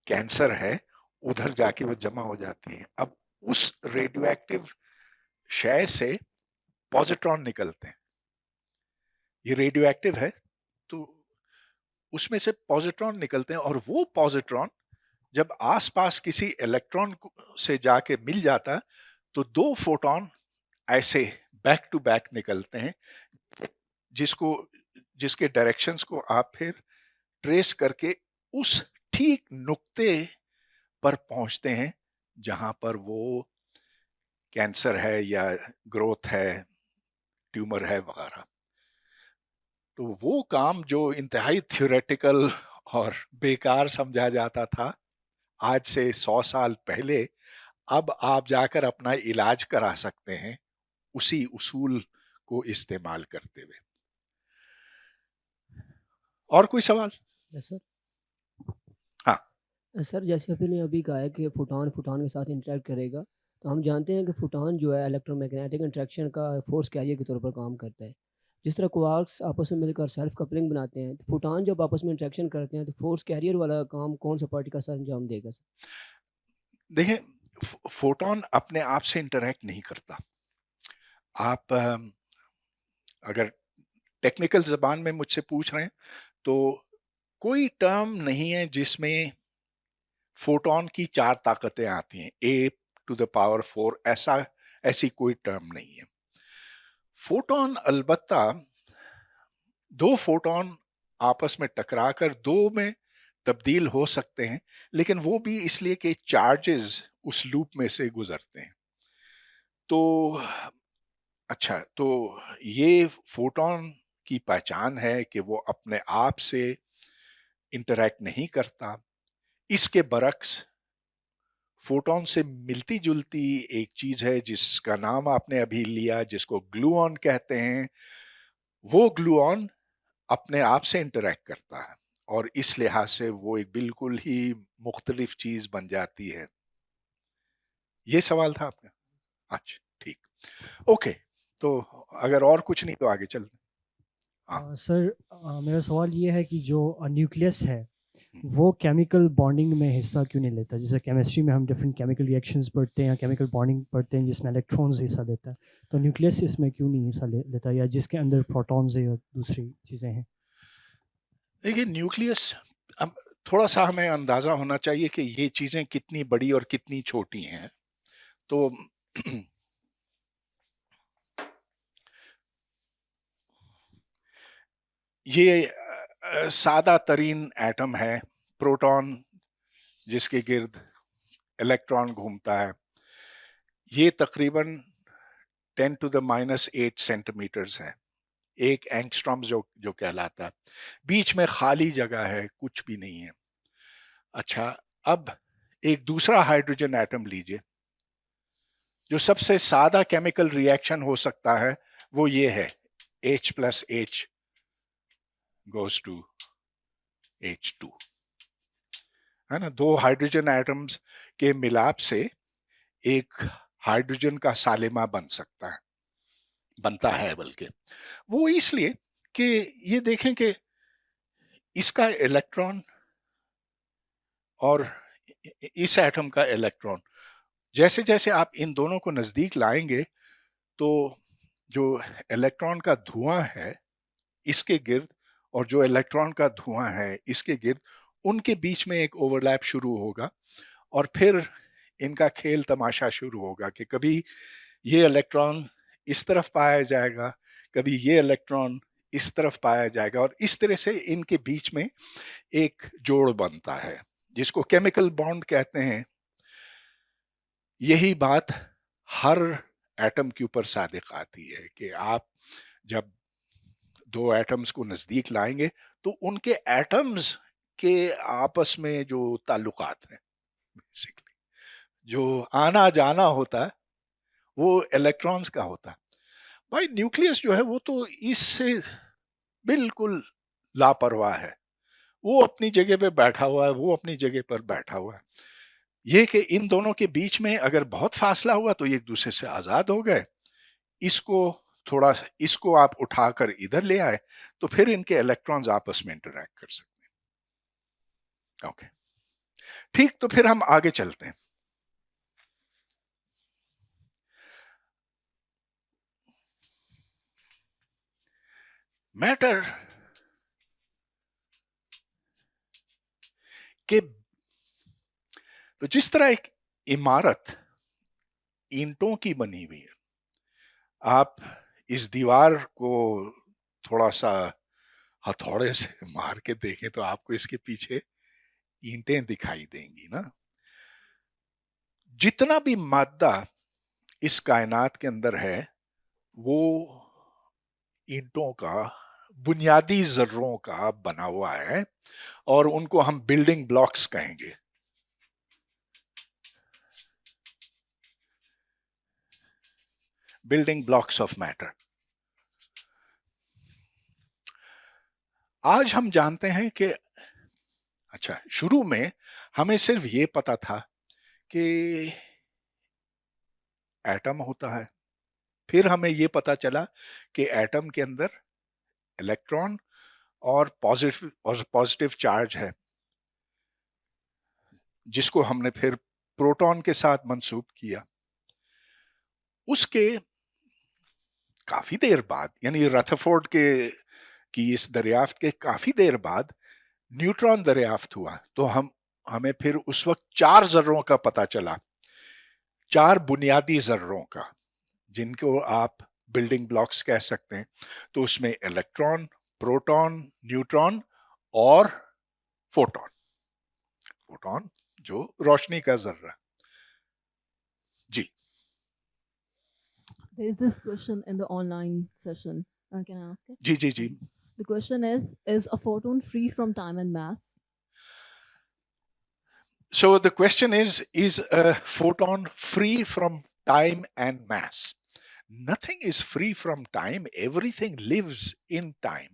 कैंसर है, उधर जाके वो जमा हो जाती है। अब उस रेडियो एक्टिव शय से पॉजिट्रॉन निकलते हैं। ये रेडियो एक्टिव है, तो उसमें से पॉजिट्रॉन निकलते हैं, और वो पॉजिट्रॉन जब आसपास किसी इलेक्ट्रॉन से जाके मिल जाता, तो 2 फोटॉन ऐसे बैक टू बैक निकलते हैं, जिसको जिसके डायरेक्शंस को आप फिर ट्रेस करके उस ठीक नुक्ते पर पहुंचते हैं जहां पर वो कैंसर है या ग्रोथ है, ट्यूमर है वगैरह। तो वो काम जो इंतहाई थ्योरेटिकल और बेकार समझा जाता था आज से 100 साल पहले, अब आप जाकर अपना इलाज करा सकते हैं उसी उसूल को इस्तेमाल करते हुए। और कोई सवाल? Yes sir. हाँ। सर जैसे आपने अभी कहा है कि फोटॉन के साथ इंटरेक्ट करेगा, तो हम जानते हैं कि फोटॉन जो है इलेक्ट्रोमैग्नेटिक इंटरेक्शन का फोर्स कैरियर के तौर पर काम करता है। जिस तरह क्वार्क्स आपस में मिलकर सेल्फ कपलिंग बनाते हैं, तो फोटॉन जब आपस में इंटरेक्शन करते हैं तो फोर्स कैरियर वाला काम कौन सा पार्टिकल सर अंजाम देगा सर? देखिए, फोटॉन अपने आप से इंटरैक्ट नहीं करता। आप अगर टेक्निकल जबान में मुझसे पूछ रहे हैं, तो कोई टर्म नहीं है जिसमें फोटॉन की 4 ताकतें आती हैं, ए टू द पावर 4, ऐसी कोई टर्म नहीं है। फोटॉन अलबत्ता 2 फोटॉन आपस में टकराकर 2 में तब्दील हो सकते हैं, लेकिन वो भी इसलिए कि चार्जेस उस लूप में से गुजरते हैं। तो अच्छा, तो ये फोटॉन की पहचान है कि वो अपने आप से इंटरैक्ट नहीं करता। इसके बरक्स फोटॉन से मिलती जुलती एक चीज है जिसका नाम आपने अभी लिया, जिसको ग्लूऑन कहते हैं। वो ग्लूऑन अपने आप से इंटरैक्ट करता है, और इस लिहाज से वो एक बिल्कुल ही मुख्तलिफ चीज बन जाती है। ये सवाल था आपका? अच्छा, ठीक, ओके। तो अगर और कुछ नहीं तो आगे चलते। हाँ। सर मेरा सवाल ये है कि जो न्यूक्लियस है हम्म। वो केमिकल बॉन्डिंग में हिस्सा क्यों नहीं लेता? जैसे केमिस्ट्री में हम डिफरेंट केमिकल रिएक्शंस पढ़ते हैं या केमिकल बॉन्डिंग पढ़ते हैं जिसमें इलेक्ट्रॉन्स हिस्सा लेता है, तो न्यूक्लियस इसमें क्यों नहीं हिस्सा लेता, या जिसके अंदर प्रोटॉन्स है या दूसरी चीज़ें हैं? देखिए, न्यूक्लियस, अब थोड़ा सा हमें अंदाजा होना चाहिए कि ये चीजें कितनी बड़ी और कितनी छोटी हैं। तो ये सादा तरीन एटम है, प्रोटॉन जिसके गिर्द इलेक्ट्रॉन घूमता है। ये तकरीबन 10 टू द -8 सेंटीमीटर्स है, एक एंगस्ट्रॉम जो कहलाता है। बीच में खाली जगह है, कुछ भी नहीं है। अच्छा, अब एक दूसरा हाइड्रोजन एटम लीजिए। जो सबसे सादा केमिकल रिएक्शन हो सकता है वो ये है, H+H goes to H2, है ना। 2 हाइड्रोजन एटम्स के मिलाप से एक हाइड्रोजन का सालिमा बनता है, बल्कि वो इसलिए कि ये देखें कि इसका इलेक्ट्रॉन और इस एटम का इलेक्ट्रॉन, जैसे जैसे आप इन दोनों को नजदीक लाएंगे, तो जो इलेक्ट्रॉन का धुआं है इसके गिर्द और जो इलेक्ट्रॉन का धुआं है इसके गिर्द, उनके बीच में एक ओवरलैप शुरू होगा, और फिर इनका खेल तमाशा शुरू होगा कि कभी ये इलेक्ट्रॉन इस तरफ पाया जाएगा, कभी ये इलेक्ट्रॉन इस तरफ पाया जाएगा, और इस तरह से इनके बीच में एक जोड़ बनता है जिसको केमिकल बॉन्ड कहते हैं। यही बात हर एटम के ऊपर सादिक आती है कि आप जब 2 एटम्स को नजदीक लाएंगे तो उनके एटम्स के आपस में जो ताल्लुकात हैं, बेसिकली जो आना जाना होता है, वो इलेक्ट्रॉन्स का होता है। भाई, न्यूक्लियस जो है वो तो इससे बिल्कुल लापरवाह है। वो अपनी जगह पे बैठा हुआ है, वो अपनी जगह पर बैठा हुआ है। ये कि इन दोनों के बीच में अगर बहुत फासला हुआ तो ये एक दूसरे से आजाद हो गए। इसको इसको आप उठाकर इधर ले आए तो फिर इनके इलेक्ट्रॉन्स आपस में इंटरैक्ट कर सकते हैं। ओके, ठीक, तो फिर हम आगे चलते हैं। मैटर के तो जिस तरह एक इमारत ईंटों की बनी हुई है, आप इस दीवार को थोड़ा सा हथौड़े से मार के देखें तो आपको इसके पीछे ईंटें दिखाई देंगी ना। जितना भी मादा इस कायनात के अंदर है वो ईंटों का, बुनियादी जर्रों का बना हुआ है, और उनको हम बिल्डिंग ब्लॉक्स कहेंगे। Building blocks of matter. आज हम जानते हैं कि अच्छा, शुरू में हमें सिर्फ ये पता था कि एटम होता है, फिर हमें ये पता चला कि एटम के अंदर इलेक्ट्रॉन और पॉजिटिव चार्ज है, जिसको हमने फिर प्रोटॉन के साथ मंसूब किया। उसके काफी देर बाद, यानी रथरफोर्ड की इस दरियाफ्त के काफी देर बाद न्यूट्रॉन दरियाफ्त हुआ। तो हमें फिर उस वक्त 4 जर्रों का पता चला, 4 बुनियादी जर्रों का, जिनको आप बिल्डिंग ब्लॉक्स कह सकते हैं। तो उसमें इलेक्ट्रॉन, प्रोटॉन, न्यूट्रॉन और फोटॉन। फोटॉन जो रोशनी का जर्रा। जी There is this question in the online session. Can I ask it? Ji ji ji. The question is a photon free from time and mass? So the question is a photon free from time and mass? Nothing is free from time. Everything lives in time.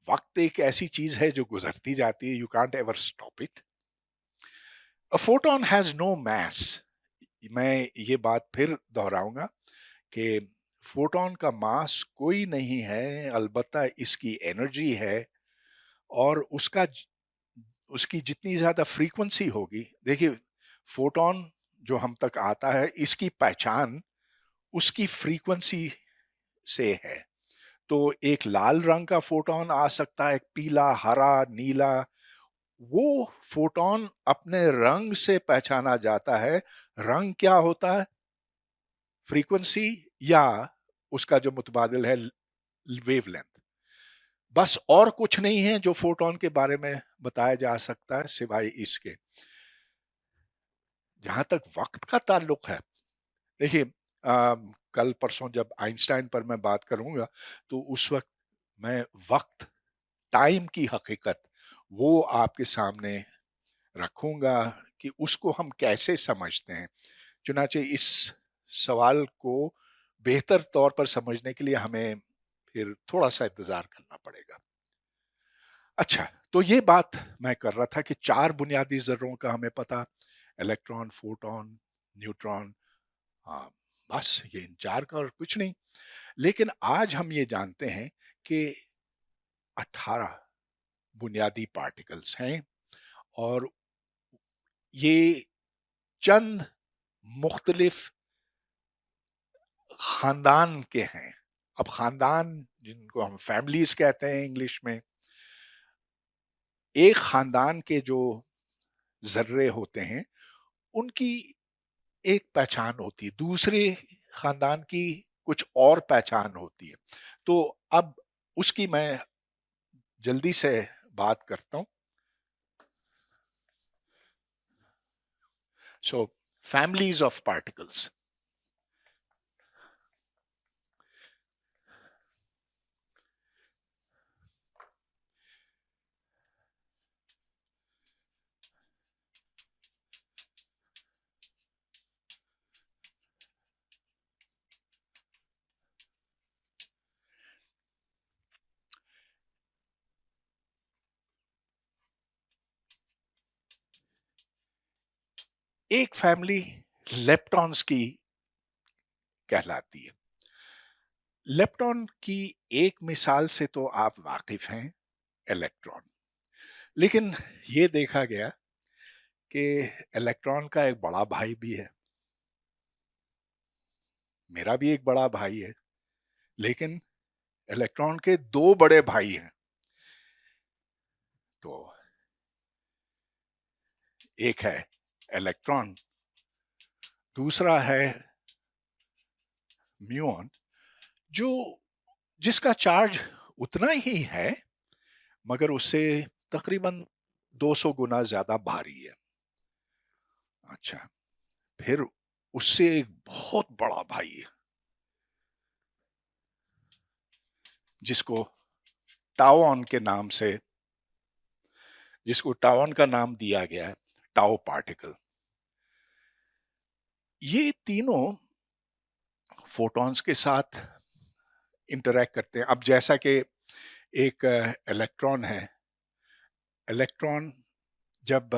वक्त एक ऐसी चीज है जो गुजरती जाती है. You can't ever stop it. A photon has no mass. मैं ये बात फिर दोहराऊंगा कि फोटोन का मास कोई नहीं है, अलबत्ता इसकी एनर्जी है, और उसकी जितनी ज्यादा फ्रीक्वेंसी होगी। देखिए, फोटोन जो हम तक आता है, इसकी पहचान उसकी फ्रीक्वेंसी से है। तो एक लाल रंग का फोटोन आ सकता है, एक पीला, हरा, नीला। वो फोटोन अपने रंग से पहचाना जाता है। रंग क्या होता है? फ्रीक्वेंसी या उसका जो मुतबादिल है, वेवलेंथ। बस और कुछ नहीं है जो फोटोन के बारे में बताया जा सकता है सिवाय इसके। जहां तक वक्त का ताल्लुक है, देखिए, कल परसों जब आइंस्टाइन पर मैं बात करूंगा तो उस वक्त मैं वक्त, टाइम की हकीकत वो आपके सामने रखूंगा कि उसको हम कैसे समझते हैं। चुनाचे इस सवाल को बेहतर तौर पर समझने के लिए हमें फिर थोड़ा सा इंतजार करना पड़ेगा। अच्छा, तो ये बात मैं कर रहा था कि 4 बुनियादी जर्रों का हमें पता, इलेक्ट्रॉन, फोटोन, न्यूट्रॉन। हाँ, बस ये इन 4 का और कुछ नहीं। लेकिन आज हम ये जानते हैं कि 18 बुनियादी पार्टिकल्स हैं, और ये चंद मुख्तलिफ खानदान के हैं। अब खानदान, जिनको हम फैमिलीज कहते हैं इंग्लिश में, एक खानदान के जो जर्रे होते हैं उनकी एक पहचान होती है, दूसरे खानदान की कुछ और पहचान होती है। तो अब उसकी मैं जल्दी से बात करता हूं। सो फैमिलीज ऑफ पार्टिकल्स। एक फैमिली लेप्टॉन्स की कहलाती है। लेप्टॉन की एक मिसाल से तो आप वाकिफ हैं, इलेक्ट्रॉन। लेकिन यह देखा गया कि इलेक्ट्रॉन का एक बड़ा भाई भी है। मेरा भी एक बड़ा भाई है, लेकिन इलेक्ट्रॉन के दो बड़े भाई हैं। तो एक है इलेक्ट्रॉन, दूसरा है म्यूऑन, जिसका चार्ज उतना ही है मगर उससे तकरीबन 200 गुना ज्यादा भारी है। अच्छा, फिर उससे एक बहुत बड़ा भाई है जिसको टाओन के नाम से, जिसको टाओन का नाम दिया गया है, टाओ पार्टिकल। ये तीनों फोटॉन्स के साथ इंटरैक्ट करते हैं। अब जैसा कि एक इलेक्ट्रॉन है, इलेक्ट्रॉन जब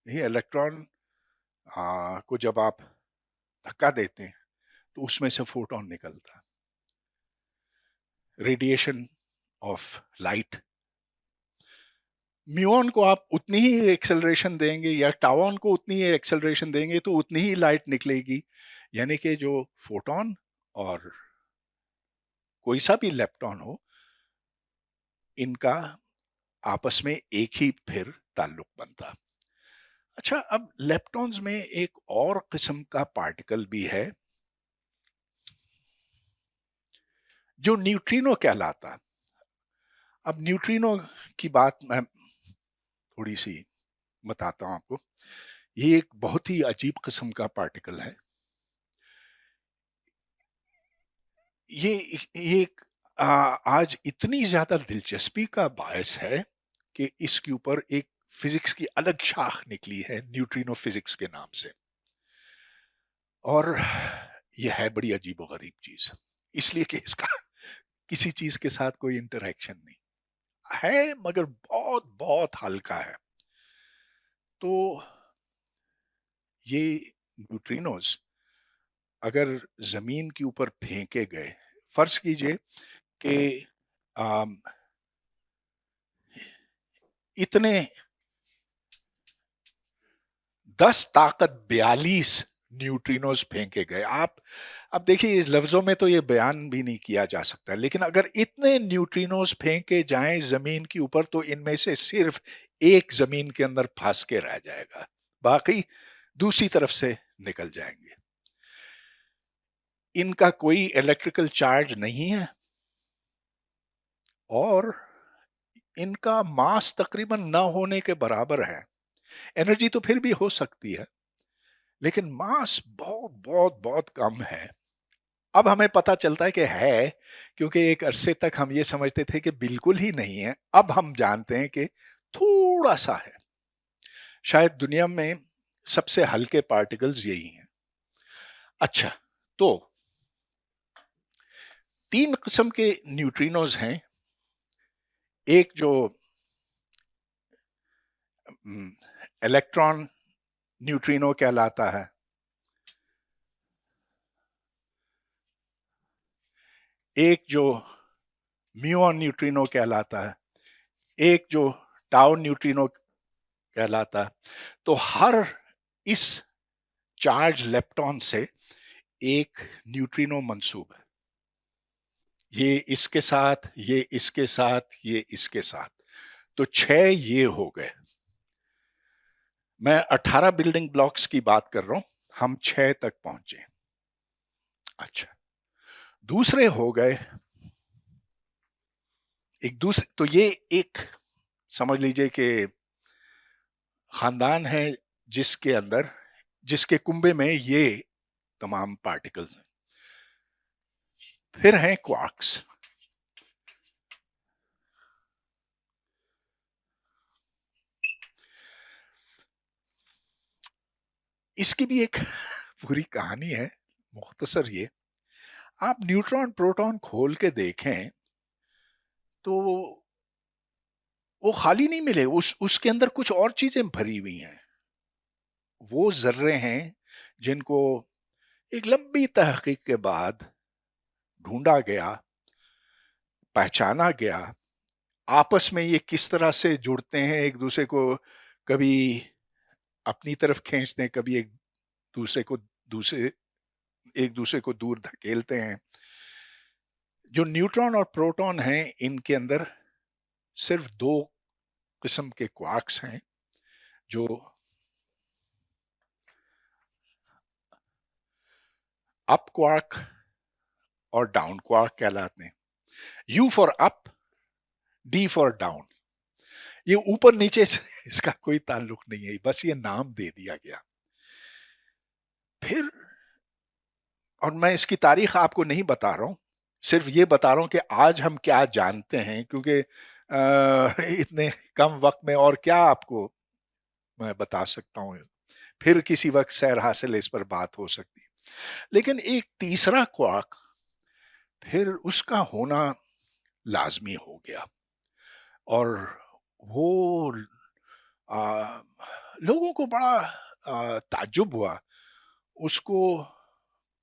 ये इलेक्ट्रॉन को जब आप धक्का देते हैं तो उसमें से फोटोन निकलता है, रेडिएशन ऑफ लाइट। म्यूऑन को आप उतनी ही एक्सेलरेशन देंगे या टाउन को उतनी ही एक्सेलरेशन देंगे तो उतनी ही लाइट निकलेगी। यानी कि जो फोटोन और कोई सा भी लेप्टॉन हो, इनका आपस में एक ही फिर ताल्लुक बनता। अच्छा, अब लेप्टॉन्स में एक और किस्म का पार्टिकल भी है जो न्यूट्रिनो कहलाता। अब न्यूट्रिनो की बात मैं थोड़ी सी बताता हूं आपको। ये एक बहुत ही अजीब किस्म का पार्टिकल है। ये आज इतनी ज्यादा दिलचस्पी का बायस है कि इसके ऊपर एक फिजिक्स की अलग शाख निकली है, न्यूट्रिनो फिजिक्स के नाम से। और यह है बड़ी अजीब और गरीब चीज, इसलिए कि इसका किसी चीज के साथ कोई इंटरेक्शन नहीं है, मगर बहुत बहुत हल्का है। तो ये न्यूट्रिनोज अगर जमीन के ऊपर फेंके गए, फर्ज कीजिए कि इतने 10 ताकत 42 न्यूट्रिनोज फेंके गए। आप अब देखिए, इस लफ्जों में तो ये बयान भी नहीं किया जा सकता, लेकिन अगर इतने न्यूट्रिनोज फेंके जाएं जमीन के ऊपर तो इनमें से सिर्फ एक जमीन के अंदर फंस के रह जाएगा, बाकी दूसरी तरफ से निकल जाएंगे। इनका कोई इलेक्ट्रिकल चार्ज नहीं है और इनका मास तकरीबन न होने के बराबर है। एनर्जी तो फिर भी हो सकती है, लेकिन मास बहुत बहुत बहुत कम है। अब हमें पता चलता है कि है, क्योंकि एक अरसे तक हम ये समझते थे कि बिल्कुल ही नहीं है। अब हम जानते हैं कि थोड़ा सा है। शायद दुनिया में सबसे हल्के पार्टिकल्स यही हैं। अच्छा, तो 3 किस्म के न्यूट्रिनोज हैं। एक जो इलेक्ट्रॉन न्यूट्रिनो कहलाता है, एक जो म्यूऑन न्यूट्रिनो कहलाता है, एक जो टाउ न्यूट्रिनो कहलाता है। तो हर इस चार्ज लेप्टॉन से एक न्यूट्रिनो मंसूब है। ये इसके साथ, ये इसके साथ, ये इसके साथ, तो 6 ये हो गए। मैं 18 बिल्डिंग ब्लॉक्स की बात कर रहा हूं, हम 6 तक पहुंचे। अच्छा, दूसरे हो गए एक दूसरे, तो ये एक समझ लीजिए कि खानदान है जिसके अंदर, जिसके कुंबे में ये तमाम पार्टिकल्स हैं। फिर हैं क्वार्क्स। इसकी भी एक पूरी कहानी है, मुख्तसर ये। आप न्यूट्रॉन प्रोटॉन खोल के देखें तो वो खाली नहीं मिले, उसके अंदर कुछ और चीजें भरी हुई हैं। वो जर्रे हैं जिनको एक लंबी तहकीक के बाद ढूंढा गया, पहचाना गया। आपस में ये किस तरह से जुड़ते हैं, एक दूसरे को कभी अपनी तरफ खींचते हैं, कभी दूसरे एक दूसरे को दूर धकेलते हैं। जो न्यूट्रॉन और प्रोटॉन हैं, इनके अंदर सिर्फ 2 किस्म के क्वार्क्स हैं जो अप क्वार्क और डाउन क्वार्क कहलाते हैं। U for up, D for down. ये ऊपर नीचे से इसका कोई ताल्लुक नहीं है, बस ये नाम दे दिया गया। फिर, और मैं इसकी तारीख आपको नहीं बता रहा हूं, सिर्फ ये बता रहा हूं कि आज हम क्या जानते हैं, क्योंकि इतने कम वक्त में और क्या आपको मैं बता सकता हूं। फिर किसी वक्त सैर हासिल इस पर बात हो सकती है। लेकिन एक तीसरा क्वार्क, फिर उसका होना लाजमी हो गया, और वो लोगों को बड़ा ताज्जुब हुआ। उसको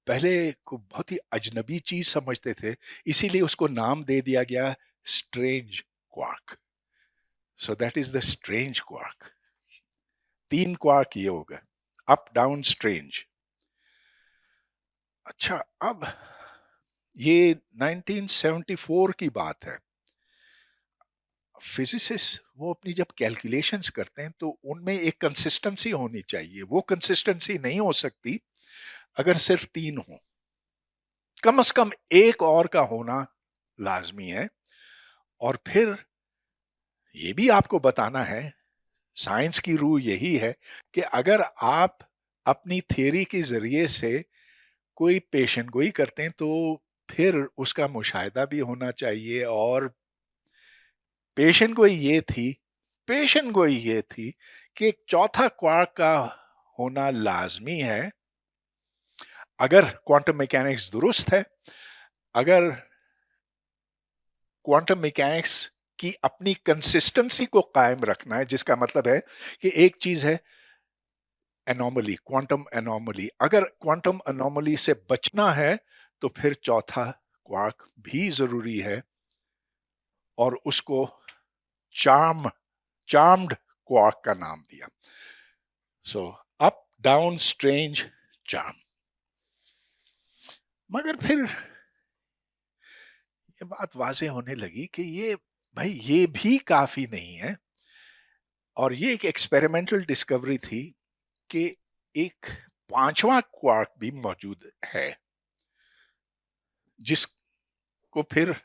पहले को बहुत ही अजनबी चीज समझते थे, इसीलिए उसको नाम दे दिया गया strange quark. So that is the strange quark. 3 quark ये हो गए, अप डाउन स्ट्रेंज। अच्छा, अब ये 1974 की बात है। फिजिसिस्ट वो अपनी जब कैलकुलेशंस करते हैं तो उनमें एक कंसिस्टेंसी होनी चाहिए। वो कंसिस्टेंसी नहीं हो सकती अगर सिर्फ 3 हो, कम से कम एक और का होना लाजमी है। और फिर ये भी आपको बताना है, साइंस की रूह यही है कि अगर आप अपनी थियरी के जरिए से कोई पेशेंट गोई करते हैं तो फिर उसका मुशाहिदा भी होना चाहिए। और पेशेंट गोई ये थी कि एक चौथा क्वार्क का होना लाजमी है। अगर क्वांटम मैकेनिक्स दुरुस्त है, अगर क्वांटम मैकेनिक्स की अपनी कंसिस्टेंसी को कायम रखना है, जिसका मतलब है कि एक चीज है एनोमली, क्वांटम एनोमली, अगर क्वांटम एनोमली से बचना है तो फिर चौथा क्वार्क भी जरूरी है, और उसको चार्म्ड क्वार्क का नाम दिया। So up down strange charm. मगर फिर ये बात वाज़ेह होने लगी कि ये भाई ये भी काफी नहीं है। और ये एक एक्सपेरिमेंटल डिस्कवरी थी कि एक 5वां क्वार्क भी मौजूद है, जिसको फिर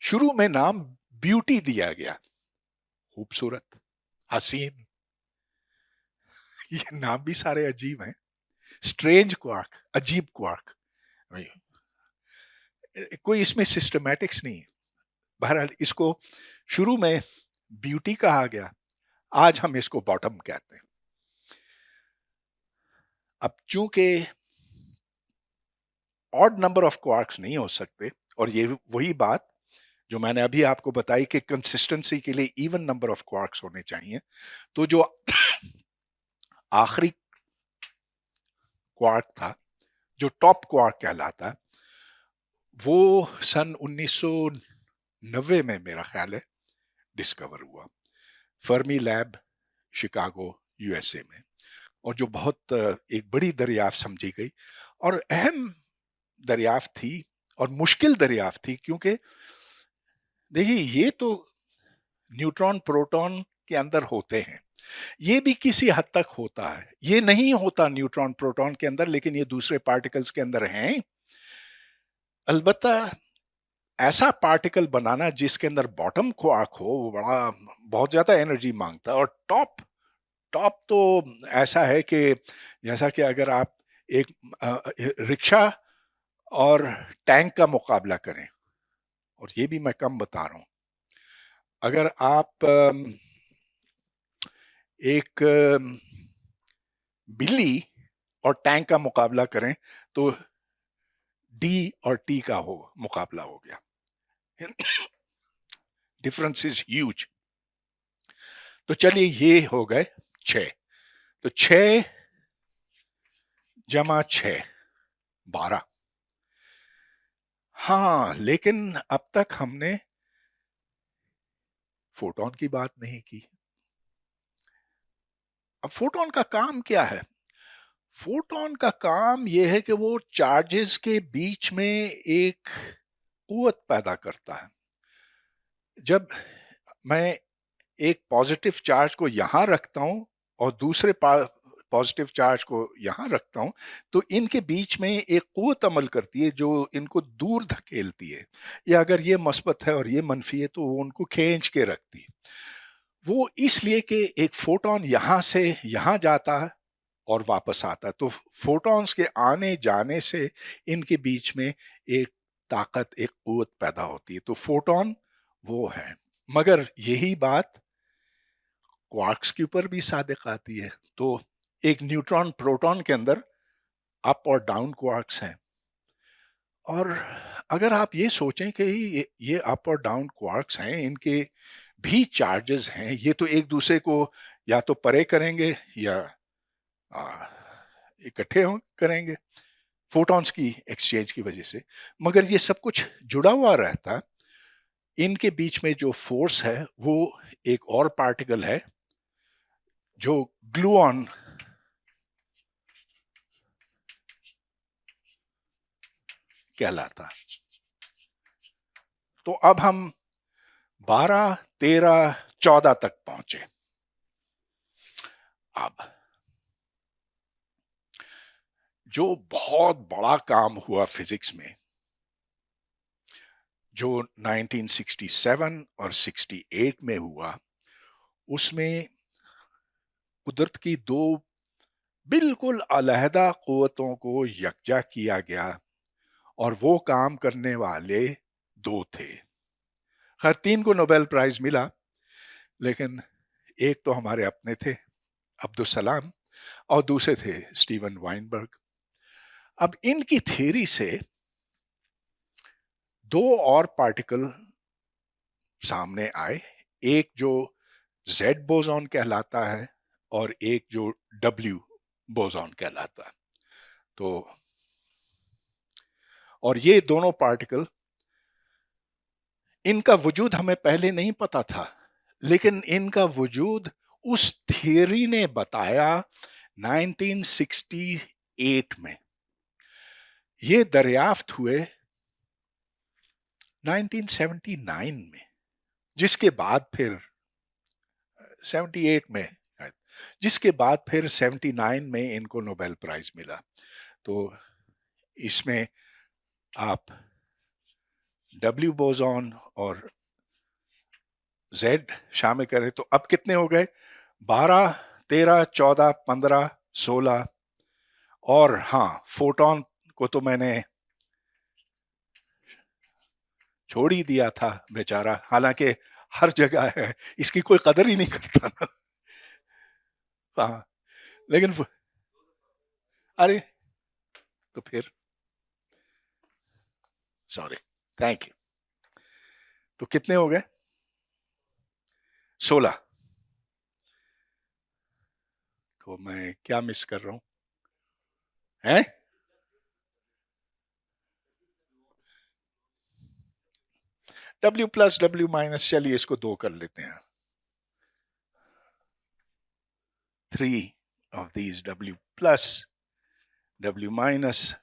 शुरू में नाम ब्यूटी दिया गया, खूबसूरत, हसीन। ये नाम भी सारे अजीब हैं। स्ट्रेंज क्वार्क, अजीब क्वार्क, कोई इसमें सिस्टमैटिक्स नहीं है। बहरहाल इसको शुरू में ब्यूटी कहा गया, आज हम इसको बॉटम कहते हैं। अब चूंकि ऑड नंबर ऑफ क्वार्क्स नहीं हो सकते, और ये वही बात जो मैंने अभी आपको बताई कि कंसिस्टेंसी के लिए इवन नंबर ऑफ क्वार्क्स होने चाहिए, तो जो आखिरी क्वार्क था, जो टॉप क्वार्क कहलाता है, वो सन 1990 में मेरा ख्याल है डिस्कवर हुआ, फर्मी लैब, शिकागो, यूएसए में। और जो बहुत एक बड़ी दरियाफ्त समझी गई, और अहम दरियाफ्त थी और मुश्किल दरियाफ्त थी, क्योंकि देखिए ये तो न्यूट्रॉन प्रोटॉन के अंदर होते हैं, ये भी किसी हद तक होता है। ये नहीं होता न्यूट्रॉन प्रोटॉन के अंदर, लेकिन ये दूसरे पार्टिकल्स के अंदर हैं। अलबत्ता ऐसा पार्टिकल बनाना जिसके अंदर बॉटम क्वार्क हो, वो बहुत ज्यादा एनर्जी मांगता है। और टॉप तो ऐसा है कि जैसा कि अगर आप एक रिक्शा और टैंक का मुकाबला करें, और ये भी मैं कम बता रहा हूं, अगर आप एक बिल्ली और टैंक का मुकाबला करें तो डी और टी का मुकाबला हो गया। Difference is huge. तो चलिए ये हो गए 6, तो 6 जमा 6 12। हाँ, लेकिन अब तक हमने फोटोन की बात नहीं की। अब फोटोन का काम क्या है? फोटॉन का काम यह है कि वो चार्जेस के बीच में एक कुव्वत पैदा करता है। जब मैं एक पॉजिटिव चार्ज को यहां रखता हूं और दूसरे पॉजिटिव चार्ज को यहां रखता हूं, तो इनके बीच में एक कुव्वत अमल करती है जो इनको दूर धकेलती है, या अगर ये मस्बत है और ये मनफी है तो वो उनको खींच के रखती है। वो इसलिए कि एक फोटॉन यहां से यहां जाता है और वापस आता है, तो फोटॉन्स के आने जाने से इनके बीच में एक ताकत, एक कुव्वत पैदा होती है। तो फोटॉन वो है। मगर यही बात क्वार्क्स के ऊपर भी सादिक आती है। तो एक न्यूट्रॉन प्रोटॉन के अंदर अप और डाउन क्वार्क्स हैं, और अगर आप ये सोचें कि ये अप और डाउन क्वार्क्स हैं, इनके भी चार्जेस हैं, ये तो एक दूसरे को या तो परे करेंगे या इकट्ठे करेंगे फोटॉन्स की एक्सचेंज की वजह से, मगर ये सब कुछ जुड़ा हुआ रहता है। इनके बीच में जो फोर्स है वो एक और पार्टिकल है जो ग्लूऑन कहलाता। तो अब हम 12, 13, 14 तक पहुंचे। अब जो बहुत बड़ा काम हुआ फिजिक्स में, जो 1967 और 68 में हुआ, उसमें कुदरत की दो बिल्कुल अलहदा कुव्वतों को यकजा किया गया, और वो काम करने वाले दो थे। हर तीन को नोबेल प्राइज मिला, लेकिन एक तो हमारे अपने थे, अब्दुल सलाम, और दूसरे थे स्टीवन वाइनबर्ग। अब इनकी थ्योरी से दो और पार्टिकल सामने आए, एक जो जेड बोसॉन कहलाता है और एक जो डब्ल्यू बोसॉन कहलाता है। तो और ये दोनों पार्टिकल, इनका वजूद हमें पहले नहीं पता था, लेकिन इनका वजूद उस थियरी ने बताया 1968 में। ये दरियाफ्त हुए 1979 में, जिसके बाद फिर 78 में, जिसके बाद फिर 79 में इनको नोबेल प्राइज मिला। तो इसमें आप डब्ल्यू बोसॉन और जेड शामिल करें तो अब कितने हो गए? 12, 13, 14, 15, 16, और हाँ, फोटॉन को तो मैंने छोड़ ही दिया था बेचारा, हालांकि हर जगह है, इसकी कोई कदर ही नहीं करता ना। हाँ, लेकिन अरे तो फिर सॉरी, थैंक यू। तो कितने हो गए? 16। तो मैं क्या मिस कर रहा हूं? हैं? W प्लस W माइनस, चलिए इसको 2 कर लेते हैं। 3 of these W plus W minus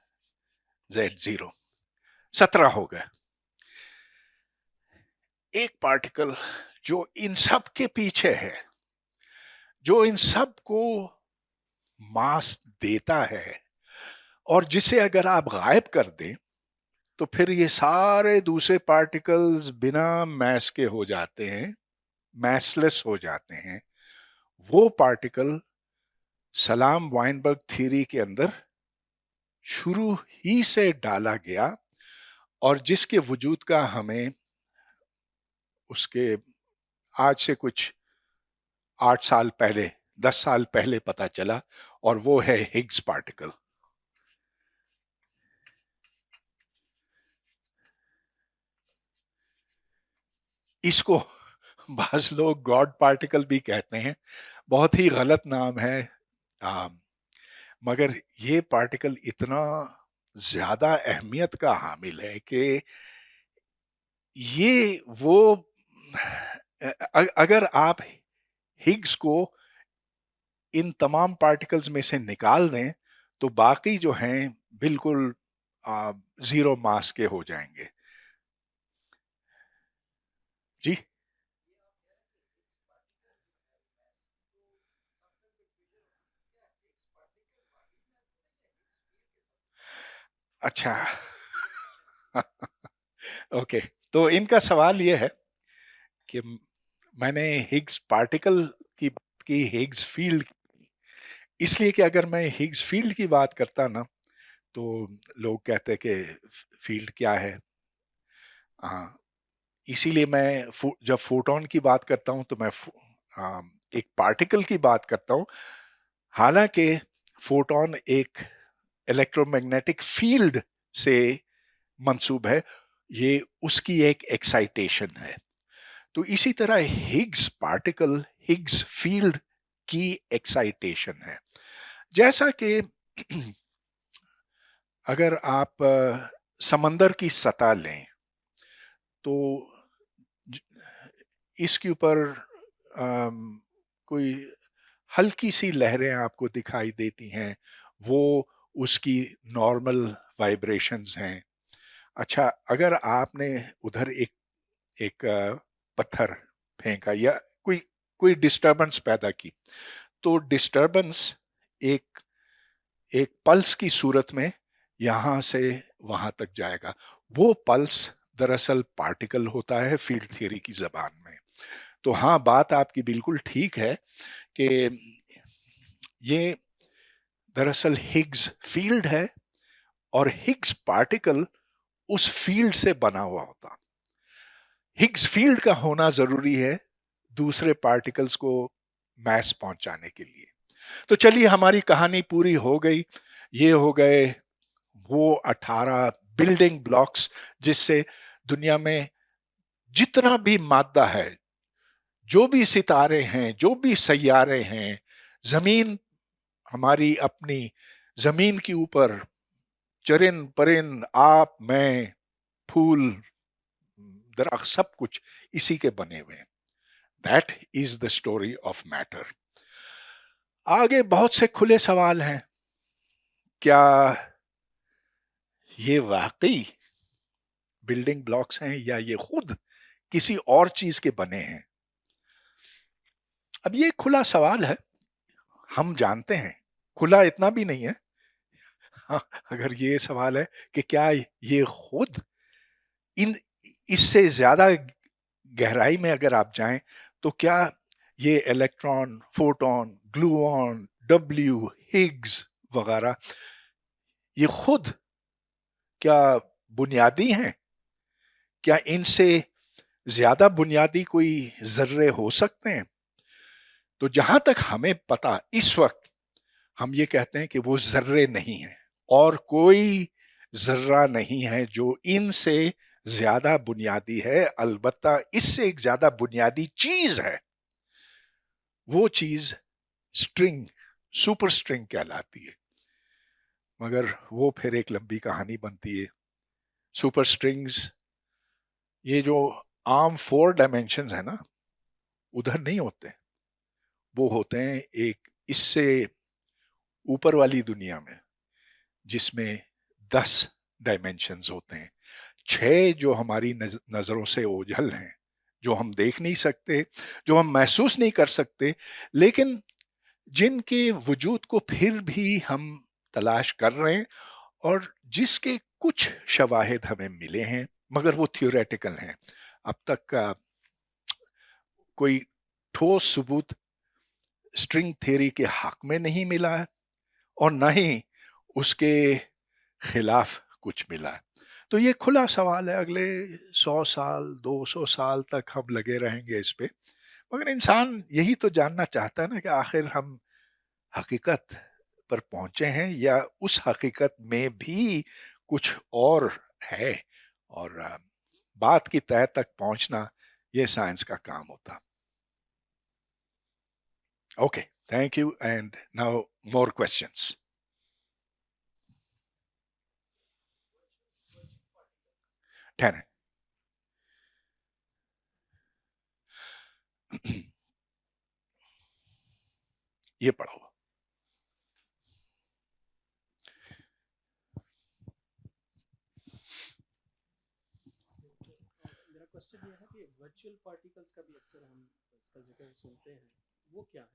Z 0, 17 हो गए। एक पार्टिकल जो इन सब के पीछे है, जो इन सब को मास देता है, और जिसे अगर आप गायब कर दें तो फिर ये सारे दूसरे पार्टिकल्स बिना मैस के हो जाते हैं, मैसलेस हो जाते हैं। वो पार्टिकल सलाम वाइनबर्ग थ्योरी के अंदर शुरू ही से डाला गया, और जिसके वजूद का हमें उसके आज से कुछ 8 साल पहले, 10 साल पहले पता चला, और वो है हिग्स पार्टिकल। इसको बाज लोग गॉड पार्टिकल भी कहते हैं, बहुत ही गलत नाम है। मगर ये पार्टिकल इतना ज्यादा अहमियत का हामिल है कि ये वो, अगर आप हिग्स को इन तमाम पार्टिकल्स में से निकाल दें तो बाकी जो हैं बिल्कुल जीरो मास के हो जाएंगे। जी, अच्छा। ओके, तो इनका सवाल ये है कि मैंने हिग्स पार्टिकल की हिग्स फील्ड, इसलिए कि अगर मैं हिग्स फील्ड की बात करता ना तो लोग कहते हैं कि फील्ड क्या है। हाँ, इसीलिए मैं जब फोटोन की बात करता हूं तो मैं एक पार्टिकल की बात करता हूं। हालांकि फोटोन एक इलेक्ट्रोमैग्नेटिक फील्ड से मंसूब है, ये उसकी एक एक्साइटेशन है। तो इसी तरह हिग्स पार्टिकल हिग्स फील्ड की एक्साइटेशन है। जैसा कि अगर आप समंदर की सतह लें तो इसके ऊपर कोई हल्की सी लहरें आपको दिखाई देती हैं, वो उसकी नॉर्मल वाइब्रेशंस हैं। अच्छा, अगर आपने उधर एक एक पत्थर फेंका या कोई कोई डिस्टरबेंस पैदा की, तो डिस्टरबेंस एक एक पल्स की सूरत में यहां से वहां तक जाएगा। वो पल्स दरअसल पार्टिकल होता है फील्ड थ्योरी की जबान में। तो हाँ, बात आपकी बिल्कुल ठीक है कि ये दरअसल हिग्स फील्ड है और हिग्स पार्टिकल उस फील्ड से बना हुआ होता। हिग्स फील्ड का होना जरूरी है दूसरे पार्टिकल्स को मैस पहुंचाने के लिए। तो चलिए, हमारी कहानी पूरी हो गई। ये हो गए वो 18 बिल्डिंग ब्लॉक्स जिससे दुनिया में जितना भी मादा है, जो भी सितारे हैं, जो भी सैयारे हैं, जमीन, हमारी अपनी जमीन के ऊपर चरिन परिन, आप, मैं, फूल, दरख्त, सब कुछ इसी के बने हुए हैं। That is the story of matter. आगे बहुत से खुले सवाल हैं। क्या ये वाकई बिल्डिंग ब्लॉक्स हैं या ये खुद किसी और चीज के बने हैं? अब ये खुला सवाल है, हम जानते हैं। खुला इतना भी नहीं है। हाँ, अगर ये सवाल है कि क्या ये खुद इन इससे ज्यादा गहराई में अगर आप जाएं तो क्या ये electron, photon, gluon, W, Higgs वगैरह ये खुद क्या बुनियादी हैं? क्या इनसे ज्यादा बुनियादी कोई जर्रे हो सकते हैं? तो जहां तक हमें पता इस वक्त, हम ये कहते हैं कि वो जर्रे नहीं है, और कोई जर्रा नहीं है जो इनसे ज्यादा बुनियादी है। अलबत्ता इससे एक ज्यादा बुनियादी चीज है। वो चीज स्ट्रिंग, सुपर स्ट्रिंग कहलाती है। मगर वो फिर एक लंबी कहानी बनती है। सुपर स्ट्रिंग्स, ये जो आम 4 डायमेंशंस है ना, उधर नहीं होते। वो होते हैं एक इससे ऊपर वाली दुनिया में, जिसमें 10 डायमेंशंस होते हैं। 6 जो हमारी नजरों से ओझल हैं, जो हम देख नहीं सकते, जो हम महसूस नहीं कर सकते, लेकिन जिनके वजूद को फिर भी हम तलाश कर रहे हैं और जिसके कुछ शवाहिद हमें मिले हैं, मगर वो थियोरेटिकल हैं। अब तक का कोई ठोस सबूत स्ट्रिंग थ्योरी के हक में नहीं मिला है और न ही उसके खिलाफ कुछ मिला है। तो ये खुला सवाल है। अगले 100 साल, 200 साल तक हम लगे रहेंगे इस पे। मगर इंसान यही तो जानना चाहता है ना कि आखिर हम हकीकत पर पहुंचे हैं या उस हकीकत में भी कुछ और है। और बात की तह तक पहुंचना, ये साइंस का काम होता। Okay, thank you, and now more questions. ठहरें। ये पढ़ो। वर्चुअल पार्टिकल्स का भी अक्सर हम इसका जिक्र सुनते हैं, वो क्या है?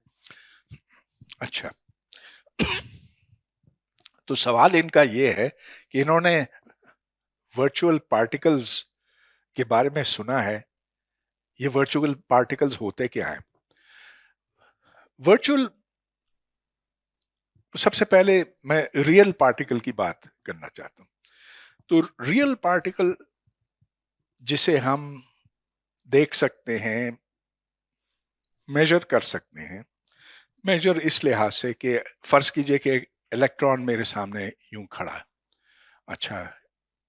अच्छा, तो सवाल इनका ये है कि इन्होंने वर्चुअल पार्टिकल्स के बारे में सुना है। ये वर्चुअल पार्टिकल्स होते क्या हैं? वर्चुअल, सबसे पहले मैं रियल पार्टिकल की बात करना चाहता हूं। तो रियल पार्टिकल जिसे हम देख सकते हैं, मेजर कर सकते हैं, मेजर इस लिहाज से कि फर्ज कीजिए कि इलेक्ट्रॉन मेरे सामने यूं खड़ा है। अच्छा,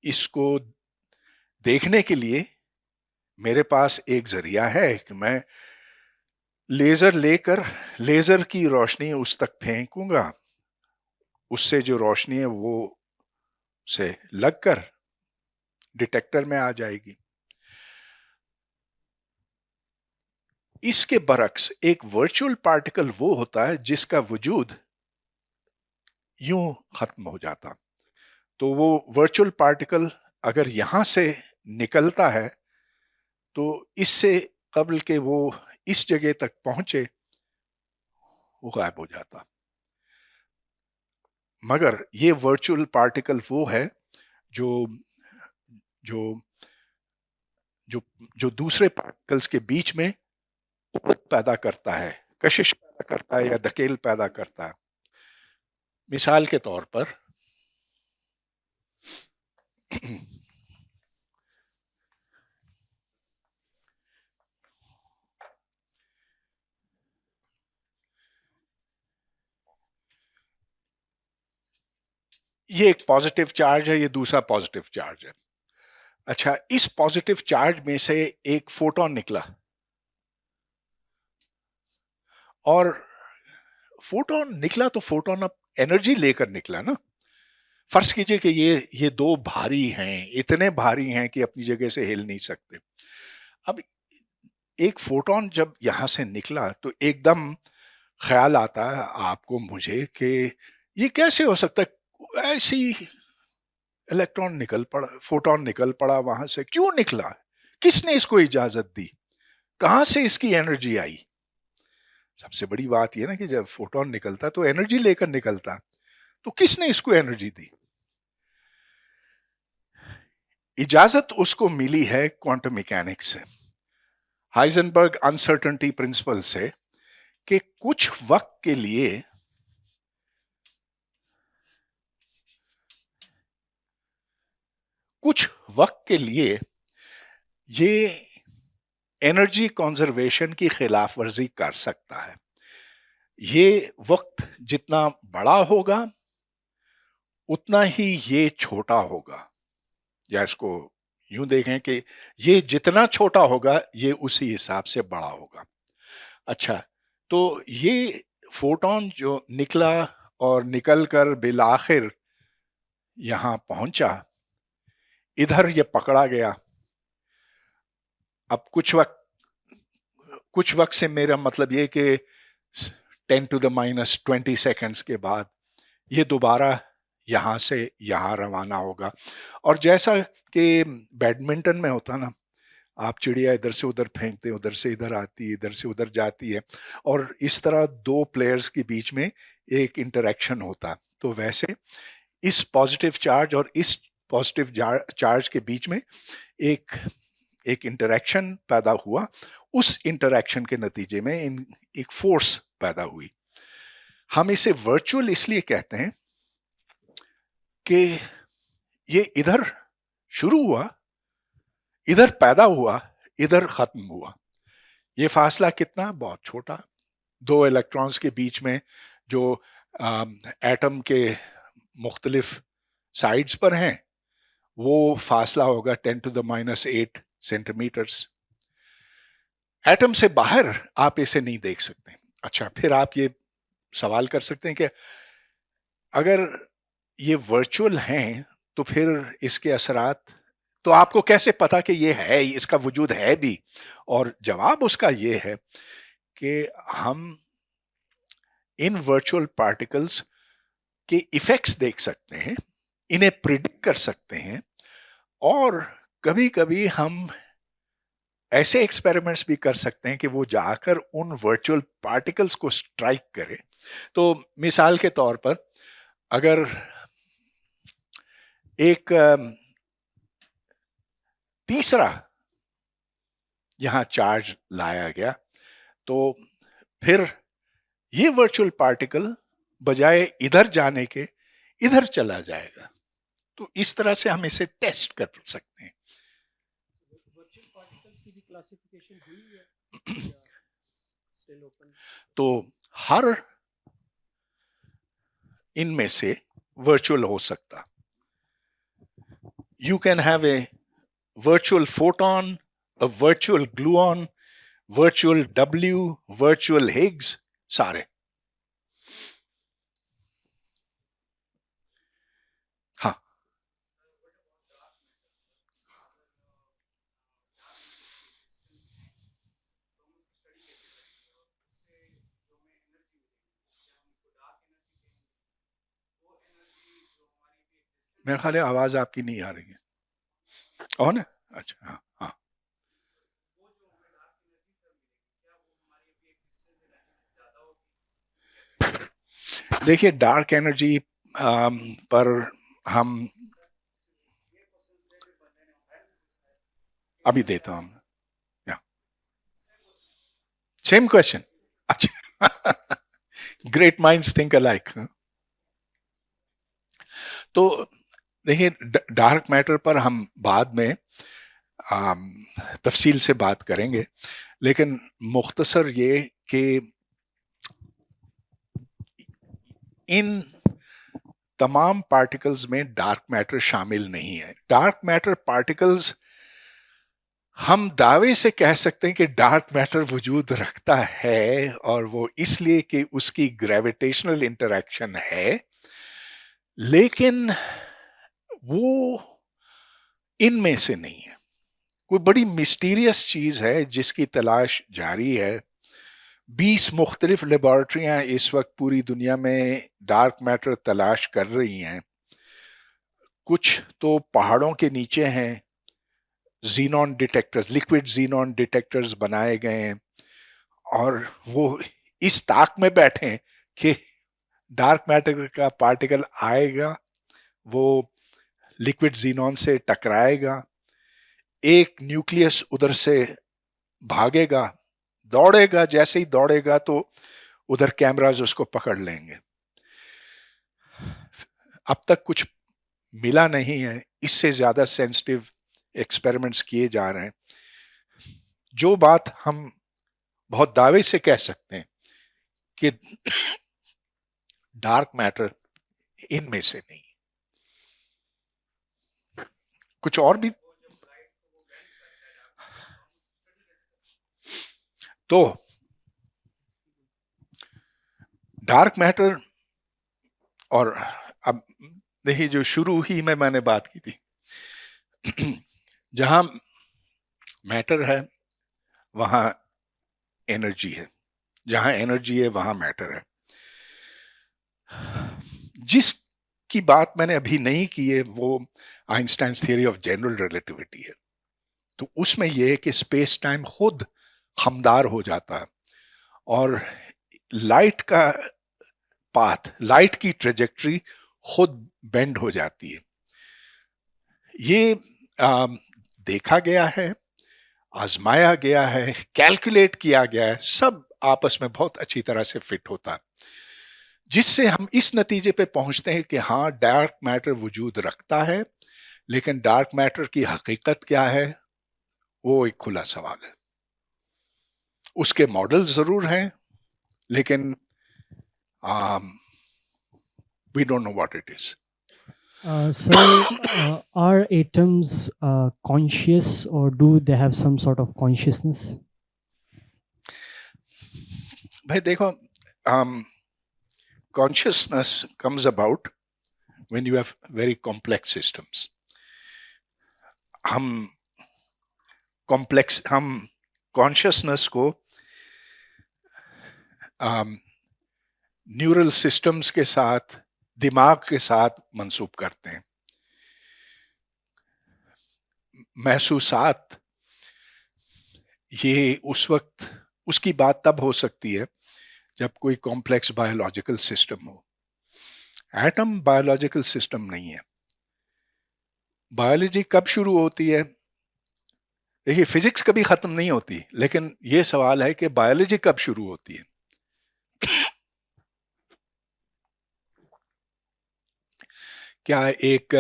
इसको देखने के लिए मेरे पास एक जरिया है कि मैं लेजर लेकर लेजर की रोशनी उस तक फेंकूंगा, उससे जो रोशनी है वो से लगकर डिटेक्टर में आ जाएगी। इसके बरक्स एक वर्चुअल पार्टिकल वो होता है जिसका वजूद यूं खत्म हो जाता। तो वो वर्चुअल पार्टिकल अगर यहां से निकलता है तो इससे कबल के वो इस जगह तक पहुंचे वो गायब हो जाता। मगर ये वर्चुअल पार्टिकल वो है जो जो जो जो दूसरे पार्टिकल्स के बीच में पैदा करता है, कशिश पैदा करता है या धकेल पैदा करता है। मिसाल के तौर पर ये एक पॉजिटिव चार्ज है, ये दूसरा पॉजिटिव चार्ज है। अच्छा, इस पॉजिटिव चार्ज में से एक फोटोन निकला और फोटोन निकला तो फोटोन अब एनर्जी लेकर निकला ना। फर्ज कीजिए कि ये दो भारी हैं, इतने भारी हैं कि अपनी जगह से हिल नहीं सकते। अब एक फोटोन जब यहां से निकला तो एकदम ख्याल आता है आपको मुझे कि ये कैसे हो सकता है, ऐसी इलेक्ट्रॉन निकल पड़ा, फोटोन निकल पड़ा वहां से, क्यों निकला, किसने इसको इजाजत दी, कहां से इसकी एनर्जी आई। सबसे बड़ी बात यह ना कि जब फोटोन निकलता तो एनर्जी लेकर निकलता, तो किसने इसको एनर्जी दी। इजाजत उसको मिली है क्वांटम मैकेनिक्स से, हाइजेनबर्ग अनसर्टेनिटी प्रिंसिपल से, कि कुछ वक्त के लिए ये एनर्जी कंजर्वेशन की खिलाफ वर्जी कर सकता है। ये वक्त जितना बड़ा होगा उतना ही ये छोटा होगा, या इसको यूं देखें कि ये जितना छोटा होगा ये उसी हिसाब से बड़ा होगा। अच्छा, तो ये फोटोन जो निकला और निकलकर बिलाखिर यहां पहुंचा, इधर ये पकड़ा गया। अब कुछ वक्त से मेरा मतलब ये कि 10⁻⁻20 सेकंड्स के बाद ये दोबारा यहां से यहां रवाना होगा। और जैसा कि बैडमिंटन में होता ना, आप चिड़िया इधर से उधर फेंकते हैं, उधर से इधर आती है, इधर से उधर जाती है, और इस तरह दो प्लेयर्स के बीच में एक इंटरेक्शन होता। तो वैसे इस पॉजिटिव चार्ज और इस पॉजिटिव चार्ज के बीच में एक इंटरेक्शन पैदा हुआ। उस इंटरेक्शन के नतीजे में एक फोर्स पैदा हुई। हम इसे वर्चुअल इसलिए कहते हैं कि ये इधर शुरू हुआ, इधर पैदा हुआ, इधर खत्म हुआ। ये फासला कितना, बहुत छोटा, दो इलेक्ट्रॉन्स के बीच में जो एटम के मुख्तलिफ साइड्स पर हैं, वो फासला होगा 10⁻⁸ सेंटीमीटर्स। एटम से बाहर आप इसे नहीं देख सकते। अच्छा, फिर आप ये सवाल कर सकते हैं कि अगर ये वर्चुअल हैं तो फिर इसके असरात, तो आपको कैसे पता कि ये है, इसका वजूद है भी। और जवाब उसका ये है कि हम इन वर्चुअल पार्टिकल्स के इफेक्ट्स देख सकते हैं, इन्हें प्रिडिक्ट कर सकते हैं, और कभी कभी हम ऐसे एक्सपेरिमेंट्स भी कर सकते हैं कि वो जाकर उन वर्चुअल पार्टिकल्स को स्ट्राइक करे। तो मिसाल के तौर पर अगर एक तीसरा यहां चार्ज लाया गया, तो फिर ये वर्चुअल पार्टिकल बजाय इधर जाने के इधर चला जाएगा। तो इस तरह से हम इसे टेस्ट कर सकते हैं। वर्चुअल पार्टिकल्स की भी क्लासिफिकेशन हुई है स्टिल ओपन? तो हर इनमें से वर्चुअल हो सकता। You can have a virtual photon, a virtual gluon, virtual W, virtual Higgs, सारे। हाँ, मेरे ख्याल है आवाज आपकी नहीं आ रही है। ऑन है? अच्छा, हाँ हाँ। देखिए, डार्क एनर्जी पर हम अभी देता हूं। Same question. अच्छा, ग्रेट माइंड्स थिंक अलाइक। तो देखिए, डार्क मैटर पर हम बाद में तफसील से बात करेंगे, लेकिन मुख्तसर ये कि इन तमाम पार्टिकल्स में डार्क मैटर शामिल नहीं है। डार्क मैटर पार्टिकल्स, हम दावे से कह सकते हैं कि डार्क मैटर वजूद रखता है, और वो इसलिए कि उसकी ग्रेविटेशनल इंटरैक्शन है, लेकिन वो इनमें से नहीं है। कोई बड़ी मिस्टीरियस चीज है जिसकी तलाश जारी है। 20 मुख्तलिफ लेबॉर्ट्रियां इस वक्त पूरी दुनिया में डार्क मैटर तलाश कर रही हैं। कुछ तो पहाड़ों के नीचे हैं, xenon detectors, liquid xenon detectors बनाए गए हैं, और वो इस ताक में बैठे हैं कि डार्क मैटर का पार्टिकल आएगा, वो लिक्विड जीनॉन से टकराएगा, एक न्यूक्लियस उधर से भागेगा, दौड़ेगा, जैसे ही दौड़ेगा तो उधर कैमराज उसको पकड़ लेंगे। अब तक कुछ मिला नहीं है, इससे ज्यादा सेंसिटिव एक्सपेरिमेंट्स किए जा रहे हैं। जो बात हम बहुत दावे से कह सकते हैं कि डार्क मैटर इनमें से नहीं। कुछ और भी तो डार्क मैटर, और अब देखिए, जो शुरू ही में मैंने बात की थी, जहां मैटर है वहां एनर्जी है, जहां एनर्जी है वहां मैटर है। जिसकी बात मैंने अभी नहीं की है वो Einstein's theory of general relativity है। तो उसमें यह है कि स्पेस टाइम खुद हमदार हो जाता है, और लाइट का पाथ, लाइट की ट्रेजेक्टरी खुद बेंड हो जाती है। ये देखा गया है, आजमाया गया है, कैलकुलेट किया गया है, सब आपस में बहुत अच्छी तरह से फिट होता है, जिससे हम इस नतीजे पे पहुंचते हैं कि हाँ, डार्क मैटर वजूद रखता है, लेकिन डार्क मैटर की हकीकत क्या है वो एक खुला सवाल है। उसके मॉडल जरूर हैं, लेकिन we don't know what it is. Sir, are atoms conscious, or do they have some sort of consciousness? भाई देखो, consciousness comes about when you have very complex systems. हम कॉन्शियसनेस को न्यूरल सिस्टम्स के साथ, दिमाग के साथ मंसूब करते हैं। महसूसात ये उस वक्त उसकी बात तब हो सकती है जब कोई कॉम्प्लेक्स बायोलॉजिकल सिस्टम हो। एटम बायोलॉजिकल सिस्टम नहीं है। बायोलॉजी कब शुरू होती है? देखिए, फिजिक्स कभी खत्म नहीं होती, लेकिन यह सवाल है कि बायोलॉजी कब शुरू होती है। क्या एक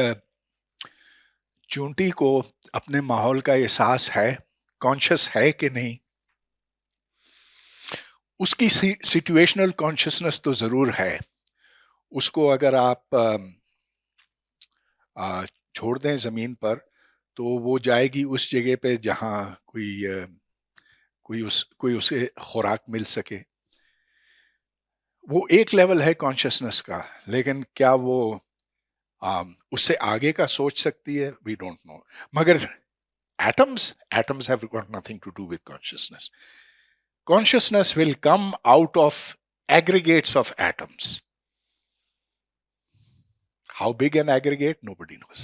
चूंटी को अपने माहौल का एहसास है, कॉन्शियस है कि नहीं? उसकी सिचुएशनल कॉन्शियसनेस तो जरूर है। उसको अगर आप छोड़ दें जमीन पर, तो वो जाएगी उस जगह पे जहां कोई उसे खुराक मिल सके। वो एक लेवल है कॉन्शियसनेस का, लेकिन क्या वो उससे आगे का सोच सकती है? We don't know. मगर atoms have got nothing to do with consciousness. Consciousness will come out of aggregates of atoms. How big an aggregate? Nobody knows.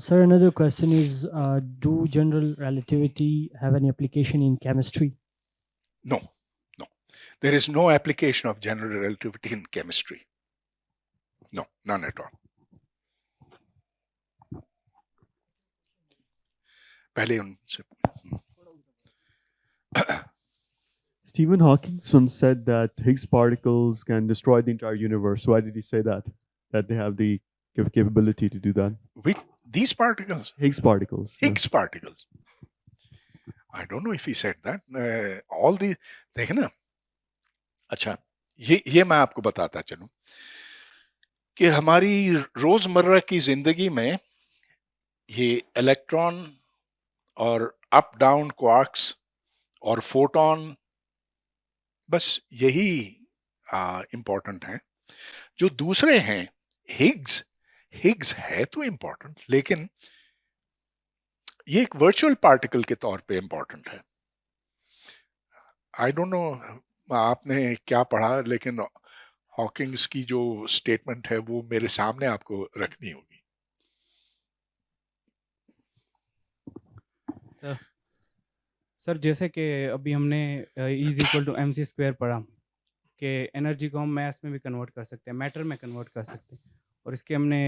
Sir, another question is, do general relativity have any application in chemistry? No. There is no application of general relativity in chemistry. No, none at all. पहले उनसे Stephen Hawking once said that Higgs particles can destroy the entire universe. Why did he say that? That they have the capability to do that? with these particles. Higgs particles. yeah. Higgs particles. I don't know if he said that. All the देखे ना। अच्छा, ये मैं आपको बताता चलूं कि हमारी रोजमर्रा की जिंदगी में ये इलेक्ट्रॉन और अप डाउन क्वार्क्स और फोटॉन, बस यही इंपॉर्टेंट है। जो दूसरे हैं, हिग्स है तो इंपॉर्टेंट, लेकिन ये एक वर्चुअल पार्टिकल के तौर पे इंपॉर्टेंट है। आई डोंट नो आपने क्या पढ़ा, लेकिन हॉकिंग्स की जो स्टेटमेंट है वो मेरे सामने आपको रखनी होगी। सर जैसे कि अभी हमने E=mc² पढ़ा कि एनर्जी को हम मैस में भी कन्वर्ट कर सकते हैं, मैटर में कन्वर्ट कर सकते हैं। और इसके हमने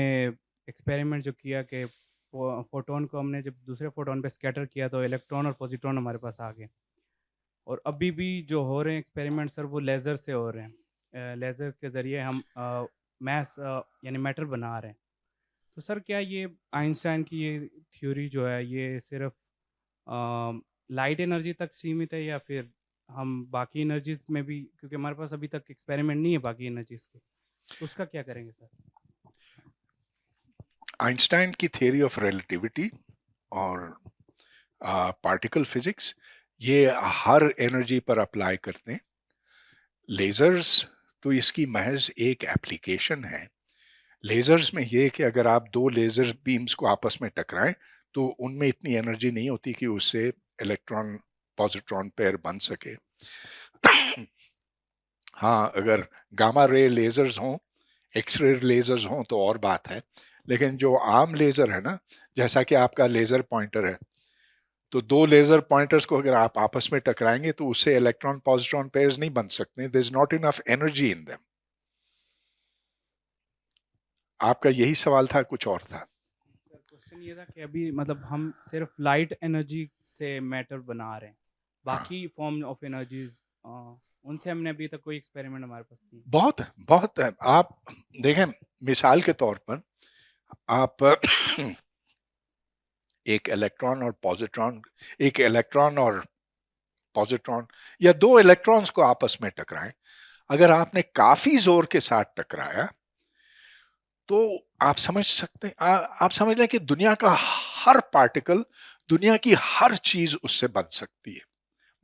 एक्सपेरिमेंट जो किया कि फोटोन को हमने जब दूसरे फोटोन पे स्कैटर किया तो इलेक्ट्रॉन और पॉजिट्रॉन हमारे पास आ गए। और अभी भी जो हो रहे हैं एक्सपेरिमेंट सर, वो लेज़र से हो रहे हैं। लेज़र के ज़रिए हम मैस यानी मैटर बना रहे हैं। तो सर क्या ये आइंस्टाइन की ये थ्योरी जो है ये सिर्फ लाइट एनर्जी तक सीमित है, या फिर हम बाकी एनर्जीज में भी, क्योंकि हमारे पास अभी तक एक्सपेरिमेंट नहीं है बाकी एनर्जीज के, तो उसका क्या करेंगे सर? आइंस्टाइन की थियरी ऑफ रिलेटिविटी और पार्टिकल फिजिक्स ये हर एनर्जी पर अप्लाई करते हैं। लेजर्स तो इसकी महज एक एप्लीकेशन है। लेजर्स में ये कि अगर आप दो लेजर बीम्स को आपस में टकराएं तो उनमें इतनी एनर्जी नहीं होती कि उससे इलेक्ट्रॉन पॉजिट्रॉन पेयर बन सके। हाँ, अगर गामा रे लेजर्स हों, एक्सरे लेजर्स हों तो और बात है, लेकिन जो आम लेजर है ना, जैसा कि आपका लेजर पॉइंटर है, तो दो लेजर पॉइंटर्स को अगर आप आपस में टकराएंगे तो उससे इलेक्ट्रॉन पॉजिट्रॉन पेयर्स नहीं बन सकते। There is not enough energy in them. आपका यही सवाल था, कुछ और था? क्वेश्चन ये था कि अभी मतलब हम सिर्फ लाइट एनर्जी से मैटर बना रहे हैं, बाकी फॉर्म ऑफ एनर्जीज उनसे हमने अभी तक कोई एक्सपेरिमेंट हमारे पास नहीं। बहुत है। आप देखें, मिसाल के तौर पर आप एक इलेक्ट्रॉन और पॉजिट्रॉन या दो इलेक्ट्रॉन्स को आपस में टकराएं, अगर आपने काफी जोर के साथ टकराया तो आप समझ सकते हैं, आप समझ लें कि दुनिया का हर पार्टिकल, दुनिया की हर चीज उससे बन सकती है।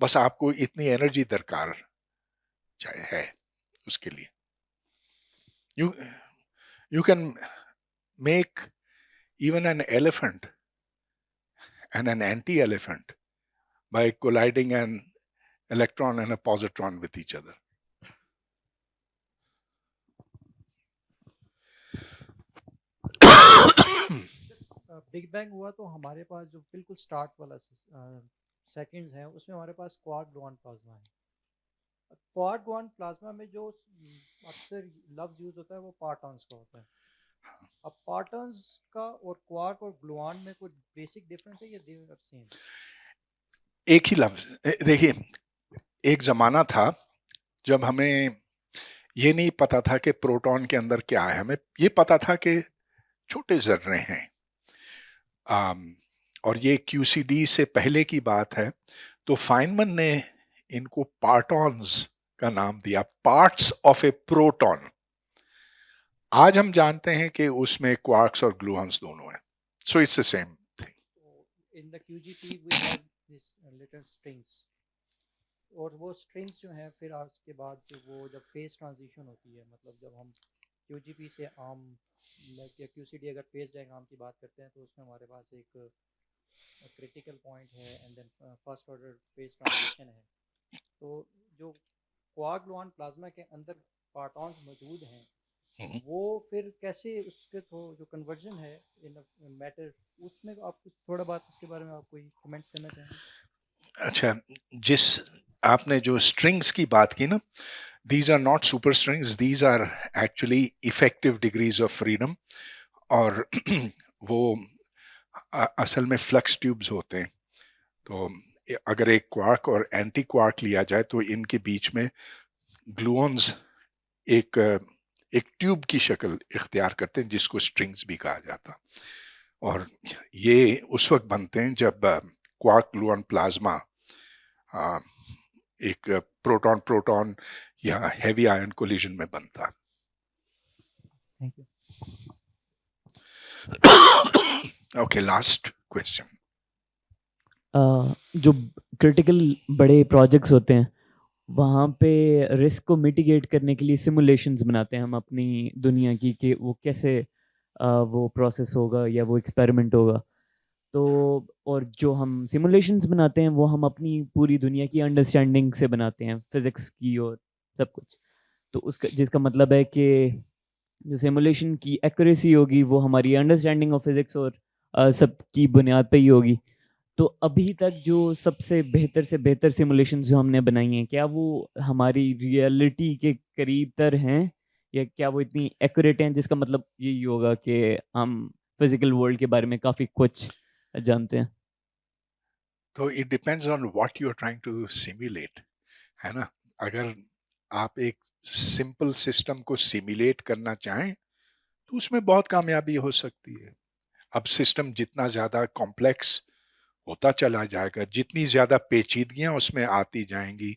बस आपको इतनी एनर्जी दरकार है उसके लिए। You can make even an elephant and an anti-elephant by colliding an electron and a positron with each other. Big bang हुआ तो हमारे पास जो बिल्कुल स्टार्ट वाला सेकंड्स हैं उसमें हमारे पास क्वार्क ग्लूऑन प्लाज्मा है। क्वार्क ग्लूऑन प्लाज्मा में जो अक्सर लफ्ज़ यूज़ होता है वो पार्टॉन्स का होता है। अब पार्टॉन्स का और क्वार्क और ग्लूऑन में कोई बेसिक डिफरेंस है या दे आर सेम? एक ही लफ्ज देखिए, एक जमाना था जब हमें ये नहीं पता था कि प्रोटॉन के अंदर क्या है, हमें ये पता था कि छोटे जर्रे हैं। और ये QCD से पहले की बात है, तो फाइनमैन ने इनको पार्टॉन्स का नाम दिया, पार्ट्स ऑफ ए प्रोटॉन। आज हम जानते हैं कि उसमें क्वार्क्स और ग्लूऑन्स दोनों हैं, so it's the same thing. In the QGP we have this little strings, और वो स्ट्रिंग्स जो हैं फिर उसके बाद जो वो जब फेज ट्रांजिशन होती है, मतलब जब हम QGP से आम लाइक या QCD अगर फेज डायग्राम की बात करते हैं तो उसमें हमारे पास एक क्रिटिकल पॉइंट है and then first order phase transition है। तो जो क्वार्क ग्लूऑन प्लाज्मा के अंदर पार्टॉन्स मौजूद हैं वो फिर कैसे उसके जो कन्वर्जन है इन मैटर, उसमें आप कुछ थोड़ा बात उसके बारे में आप कोई कमेंट्स देना चाहेंगे? अच्छा, जिस आपने जो स्ट्रिंग्स की बात की ना, these are not super strings, these are actually effective degrees of freedom, और वो असल में फ्लक्स ट्यूब्स होते हैं। तो अगर एक क्वार्क और एंटी क्वार्क लिया जाए तो इनके बीच में ग्लूऑन्स एक ट्यूब की शक्ल इख्तियार करते हैं जिसको स्ट्रिंग्स भी कहा जाता, और ये उस वक्त बनते हैं जब क्वार्क ग्लूऑन प्लाज्मा एक प्रोटॉन प्रोटॉन या हेवी आयन कोलिजन में बनता। Thank you. Okay, last question. जो क्रिटिकल बड़े प्रोजेक्ट्स होते हैं वहाँ पे रिस्क को मिटिगेट करने के लिए सिमुलेशंस बनाते हैं हम अपनी दुनिया की, कि वो कैसे वो प्रोसेस होगा या वो एक्सपेरिमेंट होगा। तो और जो हम सिमुलेशंस बनाते हैं वो हम अपनी पूरी दुनिया की अंडरस्टैंडिंग से बनाते हैं, फिज़िक्स की और सब कुछ। तो उसका जिसका मतलब है कि जो सिमुलेशन की एक्यूरेसी होगी वो हमारी अंडरस्टैंडिंग ऑफ फिज़िक्स और सब की बुनियाद पे ही होगी। तो अभी तक जो सबसे बेहतर सिमुलेशन जो हमने बनाई हैं, क्या वो हमारी रियलिटी के करीब तर हैं, या क्या वो इतनी एक्यूरेट हैं जिसका मतलब यही होगा कि हम फिजिकल वर्ल्ड के बारे में काफ़ी कुछ जानते हैं? तो it depends on what you are trying to simulate, है ना। अगर आप एक सिंपल सिस्टम को सिमुलेट करना चाहें तो उसमें बहुत कामयाबी हो सकती है। अब सिस्टम जितना ज्यादा कॉम्प्लेक्स होता चला जाएगा, जितनी ज्यादा पेचीदगियां उसमें आती जाएंगी,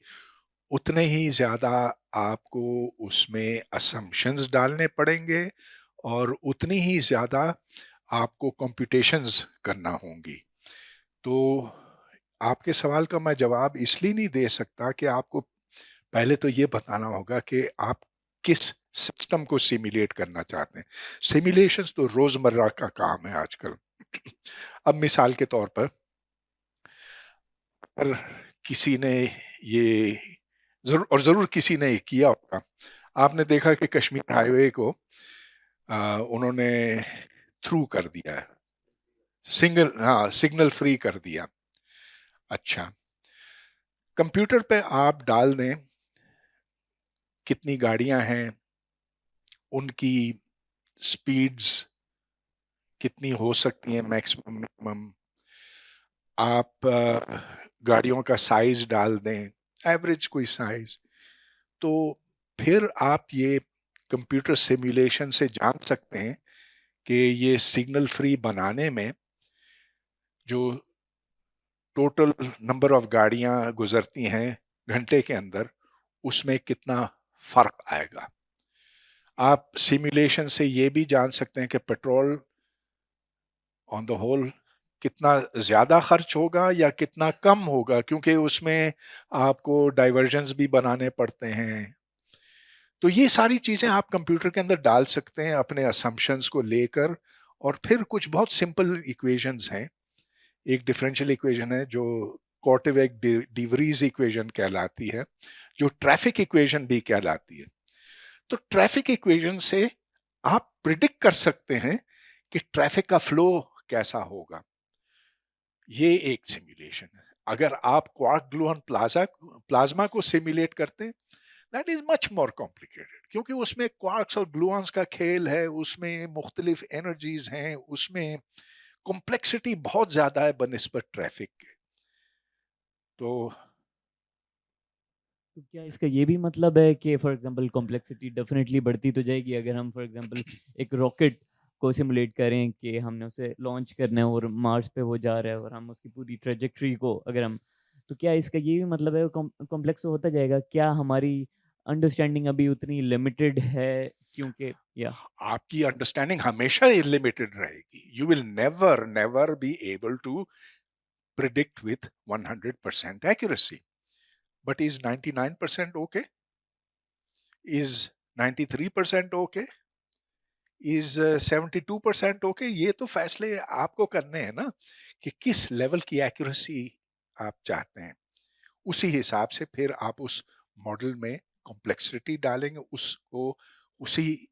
उतने ही ज्यादा आपको उसमें असम्पशंस डालने पड़ेंगे और उतनी ही ज्यादा आपको कंप्यूटेशंस करना होंगी। तो आपके सवाल का मैं जवाब इसलिए नहीं दे सकता कि आपको पहले तो ये बताना होगा कि आप किस सिस्टम को सिमुलेट करना चाहते हैं। सिमुलेशंस तो रोजमर्रा का काम है आजकल। अब मिसाल के तौर पर अगर किसी ने ये जरूर किसी ने किया होगा, आपने देखा कि कश्मीर हाईवे को उन्होंने थ्रू कर दिया है, सिग्नल फ्री कर दिया। अच्छा, कंप्यूटर पे आप डाल दें कितनी गाड़ियां हैं, उनकी स्पीड्स कितनी हो सकती हैं, मैक्सिमम मिनिमम, आप गाड़ियों का साइज डाल दें, एवरेज कोई साइज, तो फिर आप ये कंप्यूटर सिमुलेशन से जान सकते हैं कि ये सिग्नल फ्री बनाने में जो टोटल नंबर ऑफ गाड़ियां गुजरती हैं घंटे के अंदर, उसमें कितना फर्क आएगा। आप सिमुलेशन से ये भी जान सकते हैं कि पेट्रोल ऑन द होल कितना ज्यादा खर्च होगा या कितना कम होगा, क्योंकि उसमें आपको डाइवर्जन्स भी बनाने पड़ते हैं। तो ये सारी चीजें आप कंप्यूटर के अंदर डाल सकते हैं अपने असम्पशंस को लेकर, और फिर कुछ बहुत सिंपल इक्वेशंस हैं। एक डिफरेंशियल इक्वेशन है जो कॉर्टेवेग डिवरीज इक्वेशन कहलाती है, जो ट्रैफिक इक्वेशन भी कहलाती है। तो ट्रैफिक इक्वेशन से आप प्रिडिक्ट कर सकते हैं कि ट्रैफिक का फ्लो कैसा होगा, ये एक सिमुलेशन है। अगर आप क्वार्क ग्लूऑन प्लाज्मा को सिमुलेट करते हैं, that is much more complicated, क्योंकि उसमें क्वार्क्स और ग्लूऑन्स का खेल है, उसमें मुख्तलिफ एनर्जीज हैं, उसमें कॉम्प्लेक्सिटी बहुत ज्यादा है बनिस्बत ट्रैफिक के। तो क्या इसका ये भी मतलब है कि फॉर एग्जांपल कॉम्प्लेक्सिटी डेफिनेटली बढ़ती तो जाएगी अगर हम फॉर एग्जांपल एक रॉकेट को सिमुलेट करें कि हमने उसे लॉन्च करना है और मार्स पे वो जा रहा है और हम उसकी पूरी ट्रेजेक्ट्री को अगर हम, तो क्या इसका ये भी मतलब है कॉम्प्लेक्स होता जाएगा? क्या हमारी अंडरस्टैंडिंग अभी उतनी लिमिटेड है? क्योंकि या आपकी अंडरस्टैंडिंग हमेशा लिमिटेड रहेगी। You will never never be able to predict with 100% accuracy. But is 99% okay? Is 93% okay? Is 72% okay? ये तो फैसले आपको करने हैं ना कि किस लेवल की एक्यूरेसी आप चाहते हैं। उसी हिसाब से फिर आप उस मॉडल में कॉम्प्लेक्सिटी डालेंगे, उसको उसी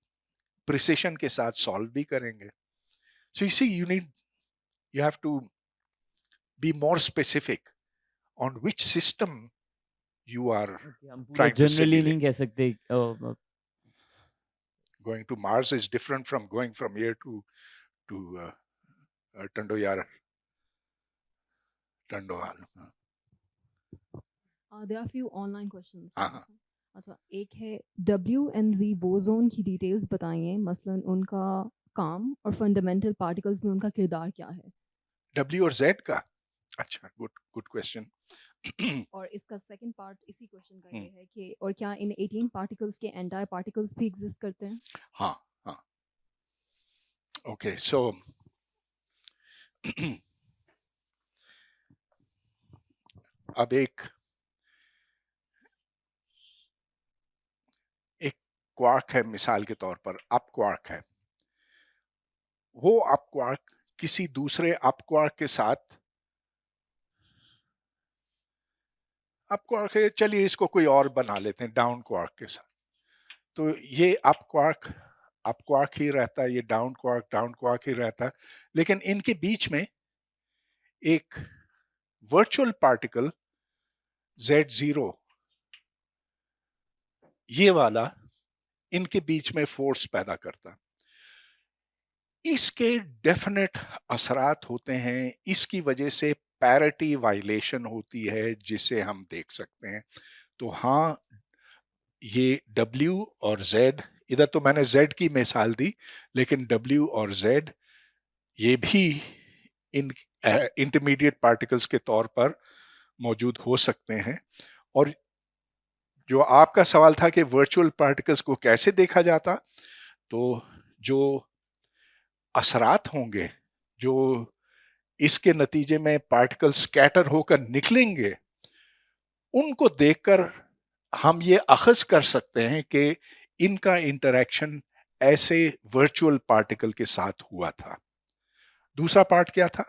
प्रिसिशन के साथ सॉल्व भी करेंगे। So you see, you have to be more specific on which system you are हम पूरा trying to जनरली simulate. नहीं कह सकते Going to Mars is different from going from here to Tandayar. There are a few online questions. हाँ। अच्छा, एक है WNZ boson की डिटेल्स बताइए, मसलन उनका काम और फंडामेंटल पार्टिकल्स में उनका किरदार क्या है। W और Z का, अच्छा, गुड क्वेश्चन। और इसका सेकंड पार्ट इसी क्वेश्चन का ये है कि और क्या इन 18 पार्टिकल्स के एंटायर पार्टिकल्स भी एग्जिस्ट करते हैं? हाँ हाँ, ओके, सो अब एक क्वार्क है, मिसाल के तौर पर अप क्वार्क है। वो अप क्वार्क किसी दूसरे अप क्वार्क के साथ, अप क्वार्क है, चलिए इसको कोई और बना लेते हैं डाउन क्वार्क के साथ, तो ये अप क्वार्क ही रहता है, ये डाउन क्वार्क ही रहता है, लेकिन इनके बीच में एक वर्चुअल पार्टिकल Z0, ये वाला इनके बीच में फोर्स पैदा करता। इसके डेफिनेट असरात होते हैं, इसकी वजह से पैरिटी वायलेशन होती है जिसे हम देख सकते हैं। तो हाँ, ये W और Z, इधर तो मैंने Z की मिसाल दी, लेकिन W और Z ये भी इन इंटरमीडिएट पार्टिकल्स के तौर पर मौजूद हो सकते हैं। और जो आपका सवाल था कि वर्चुअल पार्टिकल्स को कैसे देखा जाता, तो जो असरात होंगे, जो इसके नतीजे में पार्टिकल स्कैटर होकर निकलेंगे, उनको देखकर हम ये अखज़ कर सकते हैं कि इनका इंटरैक्शन ऐसे वर्चुअल पार्टिकल के साथ हुआ था। दूसरा पार्ट क्या था?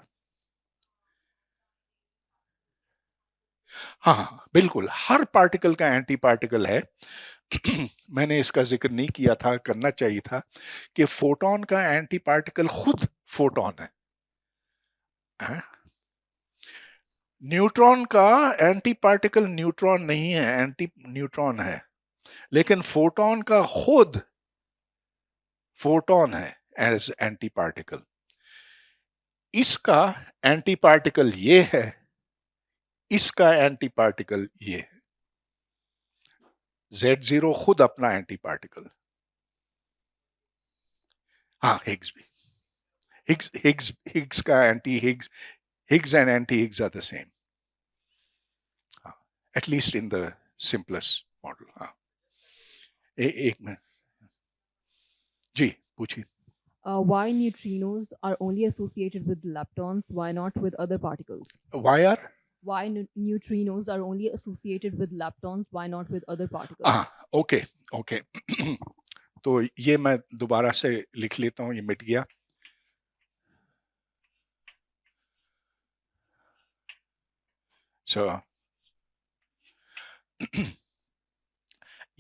हाँ, बिल्कुल, हर पार्टिकल का एंटी पार्टिकल है। मैंने इसका जिक्र नहीं किया था, करना चाहिए था, कि फोटोन का एंटी पार्टिकल खुद फोटोन है। न्यूट्रॉन का एंटी पार्टिकल न्यूट्रॉन नहीं है, एंटी न्यूट्रॉन है, लेकिन फोटोन का खुद फोटोन है एज एंटी पार्टिकल। इसका एंटी पार्टिकल ये है, इसका एंटी पार्टिकल ये है। Z0 खुद अपना एंटी पार्टिकल, हाँ, हिग्स भी, हिग्स का anti Higgs and anti Higgs are the same, at least in the simplest model. हाँ, एक मिनट जी, पूछिए। Why neutrinos are only associated with leptons? Why not with other particles? Why neutrinos are only associated with leptons? Why not with other particles? Okay तो ये मैं दोबारा से लिख लेता हूं, ये मिट गया।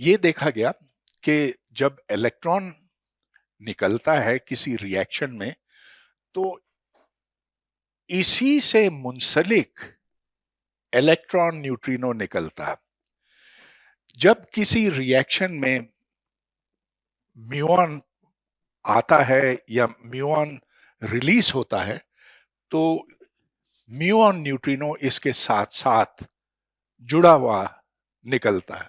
ये देखा गया कि जब इलेक्ट्रॉन निकलता है किसी रिएक्शन में, तो इसी से मुंसलिक इलेक्ट्रॉन न्यूट्रिनो निकलता है। जब किसी रिएक्शन में म्यूऑन आता है या म्यूऑन रिलीज होता है तो म्यूऑन न्यूट्रिनो इसके साथ साथ जुड़ा हुआ निकलता है,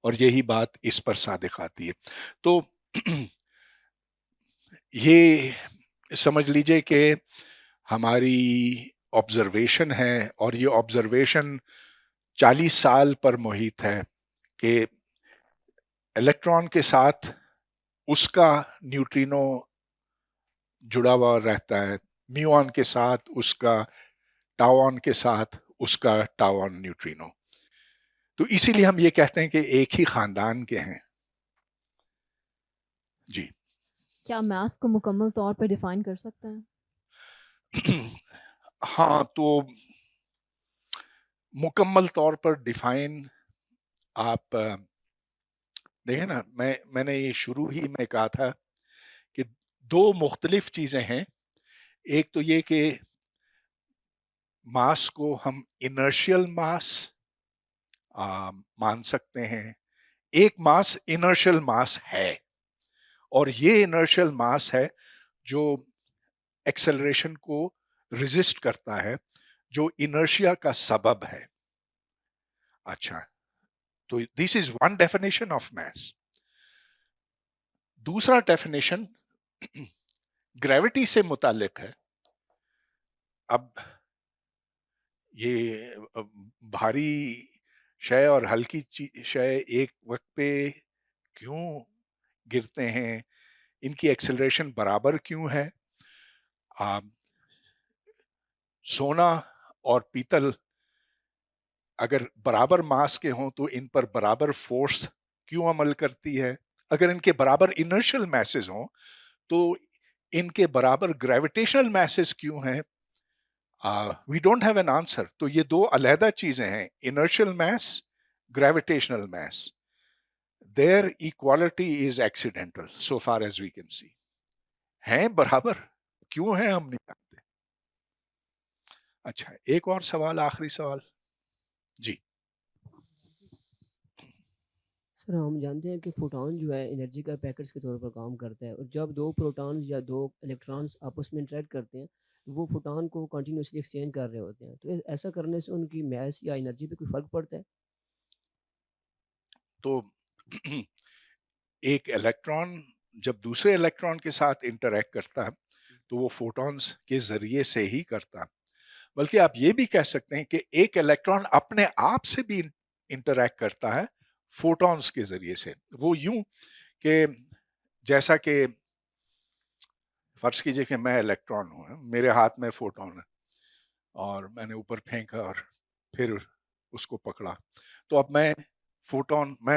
और यही बात इस पर सादिक आती है। तो ये समझ लीजिए कि हमारी ऑब्जर्वेशन है, और ये ऑब्जर्वेशन 40 साल पर मुहित है कि इलेक्ट्रॉन के साथ उसका न्यूट्रिनो जुड़ा हुआ रहता है, म्यूऑन के साथ उसका, टाउन के साथ उसका टाउन न्यूट्रिनो। तो इसीलिए हम ये कहते हैं कि एक ही खानदान के हैं। जी। क्या मास को मुकम्मल तौर पर डिफाइन कर सकते हैं? हाँ, तो मुकम्मल तौर पर डिफाइन आप देखें ना, मैंने ये शुरू ही में कहा था कि दो मुख्तलिफ चीजें हैं। एक तो ये कि मास को हम इनर्शियल मास मान सकते हैं, एक मास इनर्शियल मास है, और ये इनर्शियल मास है जो एक्सेलरेशन को रेजिस्ट करता है, जो इनर्शिया का सबब है। अच्छा, तो this is one definition of mass. दूसरा डेफिनेशन ग्रेविटी से मुतालिक है। अब ये भारी शय और हल्की शय एक वक्त पे क्यों गिरते हैं, इनकी एक्सेलरेशन बराबर क्यों है? सोना और पीतल अगर बराबर मास के हों तो इन पर बराबर फोर्स क्यों अमल करती है? अगर इनके बराबर इनर्शियल मैसेज हों तो इनके बराबर ग्रेविटेशनल मैसेज क्यों हैं? We don't have an answer. तो ये दो अलहदा चीजें हैं, inertial mass, gravitational mass. Their equality is accidental so far as we can see. हैं बराबर, क्यों है हम नहीं जानते। अच्छा, एक और सवाल, आखिरी सवाल। जी सर, हम जानते हैं कि फोटॉन जो है एनर्जी का पैकेट्स के तौर पर काम करता है, और जब दो प्रोटॉन्स या दो इलेक्ट्रॉन्स आपस में इंटरेक्ट करते हैं वो फोटॉन को कंटिन्यूसली एक्सचेंज कर रहे होते हैं, तो ऐसा करने से उनकी मास या एनर्जी पे कोई फ़र्क पड़ता है? तो एक इलेक्ट्रॉन जब दूसरे इलेक्ट्रॉन के साथ इंटरेक्ट करता है तो वो फोटॉन्स के जरिए से ही करता है। बल्कि आप ये भी कह सकते हैं कि एक इलेक्ट्रॉन अपने आप से भी इंटरेक्ट करता है फोटॉन्स के जरिए से। वो यूं कि जैसा कि फर्ज कीजिए कि मैं इलेक्ट्रॉन हूं, मेरे हाथ में फोटॉन है और मैंने ऊपर फेंका और फिर उसको पकड़ा, तो अब मैं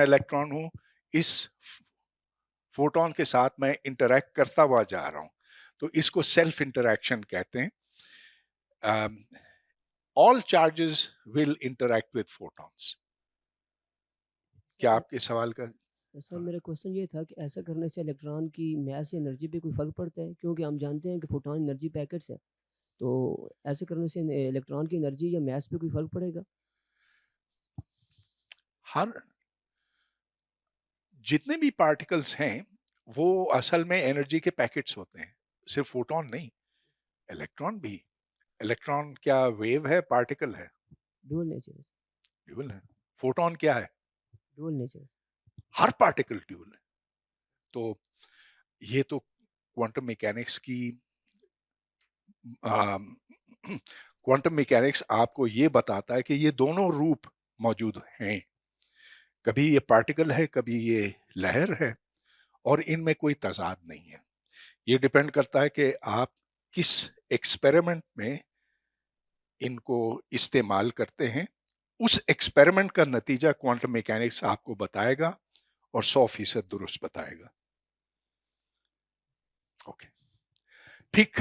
इलेक्ट्रॉन हूं, इस फोटोन के साथ मैं इंटरैक्ट करता हुआ जा रहा हूं, तो इसको सेल्फ इंटरैक्शन कहते हैं। All charges will interact with photons. क्या आपके सवाल का सर, मेरा क्वेश्चन ये था कि ऐसा करने से इलेक्ट्रॉन की मास या एनर्जी पे कोई फ़र्क पड़ता है? क्योंकि हम जानते हैं कि फोटॉन एनर्जी पैकेट्स हैं, तो ऐसे करने से इलेक्ट्रॉन की एनर्जी या मास पे कोई फ़र्क पड़ेगा? हर जितने भी पार्टिकल्स हैं वो असल में एनर्जी के पैकेट्स होते हैं, सिर्फ फोटोन नहीं, इलेक्ट्रॉन भी। इलेक्ट्रॉन क्या वेव है, पार्टिकल है? ड्यूअल नेचर है। ड्यूअल है। फोटोन क्या है? Dual nature. हर पार्टिकल ड्यूअल है। तो ये तो क्वांटम मैकेनिक्स की क्वांटम मैकेनिक्स आपको ये बताता है कि ये दोनों रूप मौजूद हैं, कभी ये पार्टिकल है, कभी ये लहर है, और इनमें कोई तजाद नहीं है। ये डिपेंड करता है कि आप किस एक्सपेरिमेंट में इनको इस्तेमाल करते हैं। उस एक्सपेरिमेंट का नतीजा क्वांटम मैकेनिक्स आपको बताएगा और 100% दुरुस्त बताएगा। ओके, ठीक।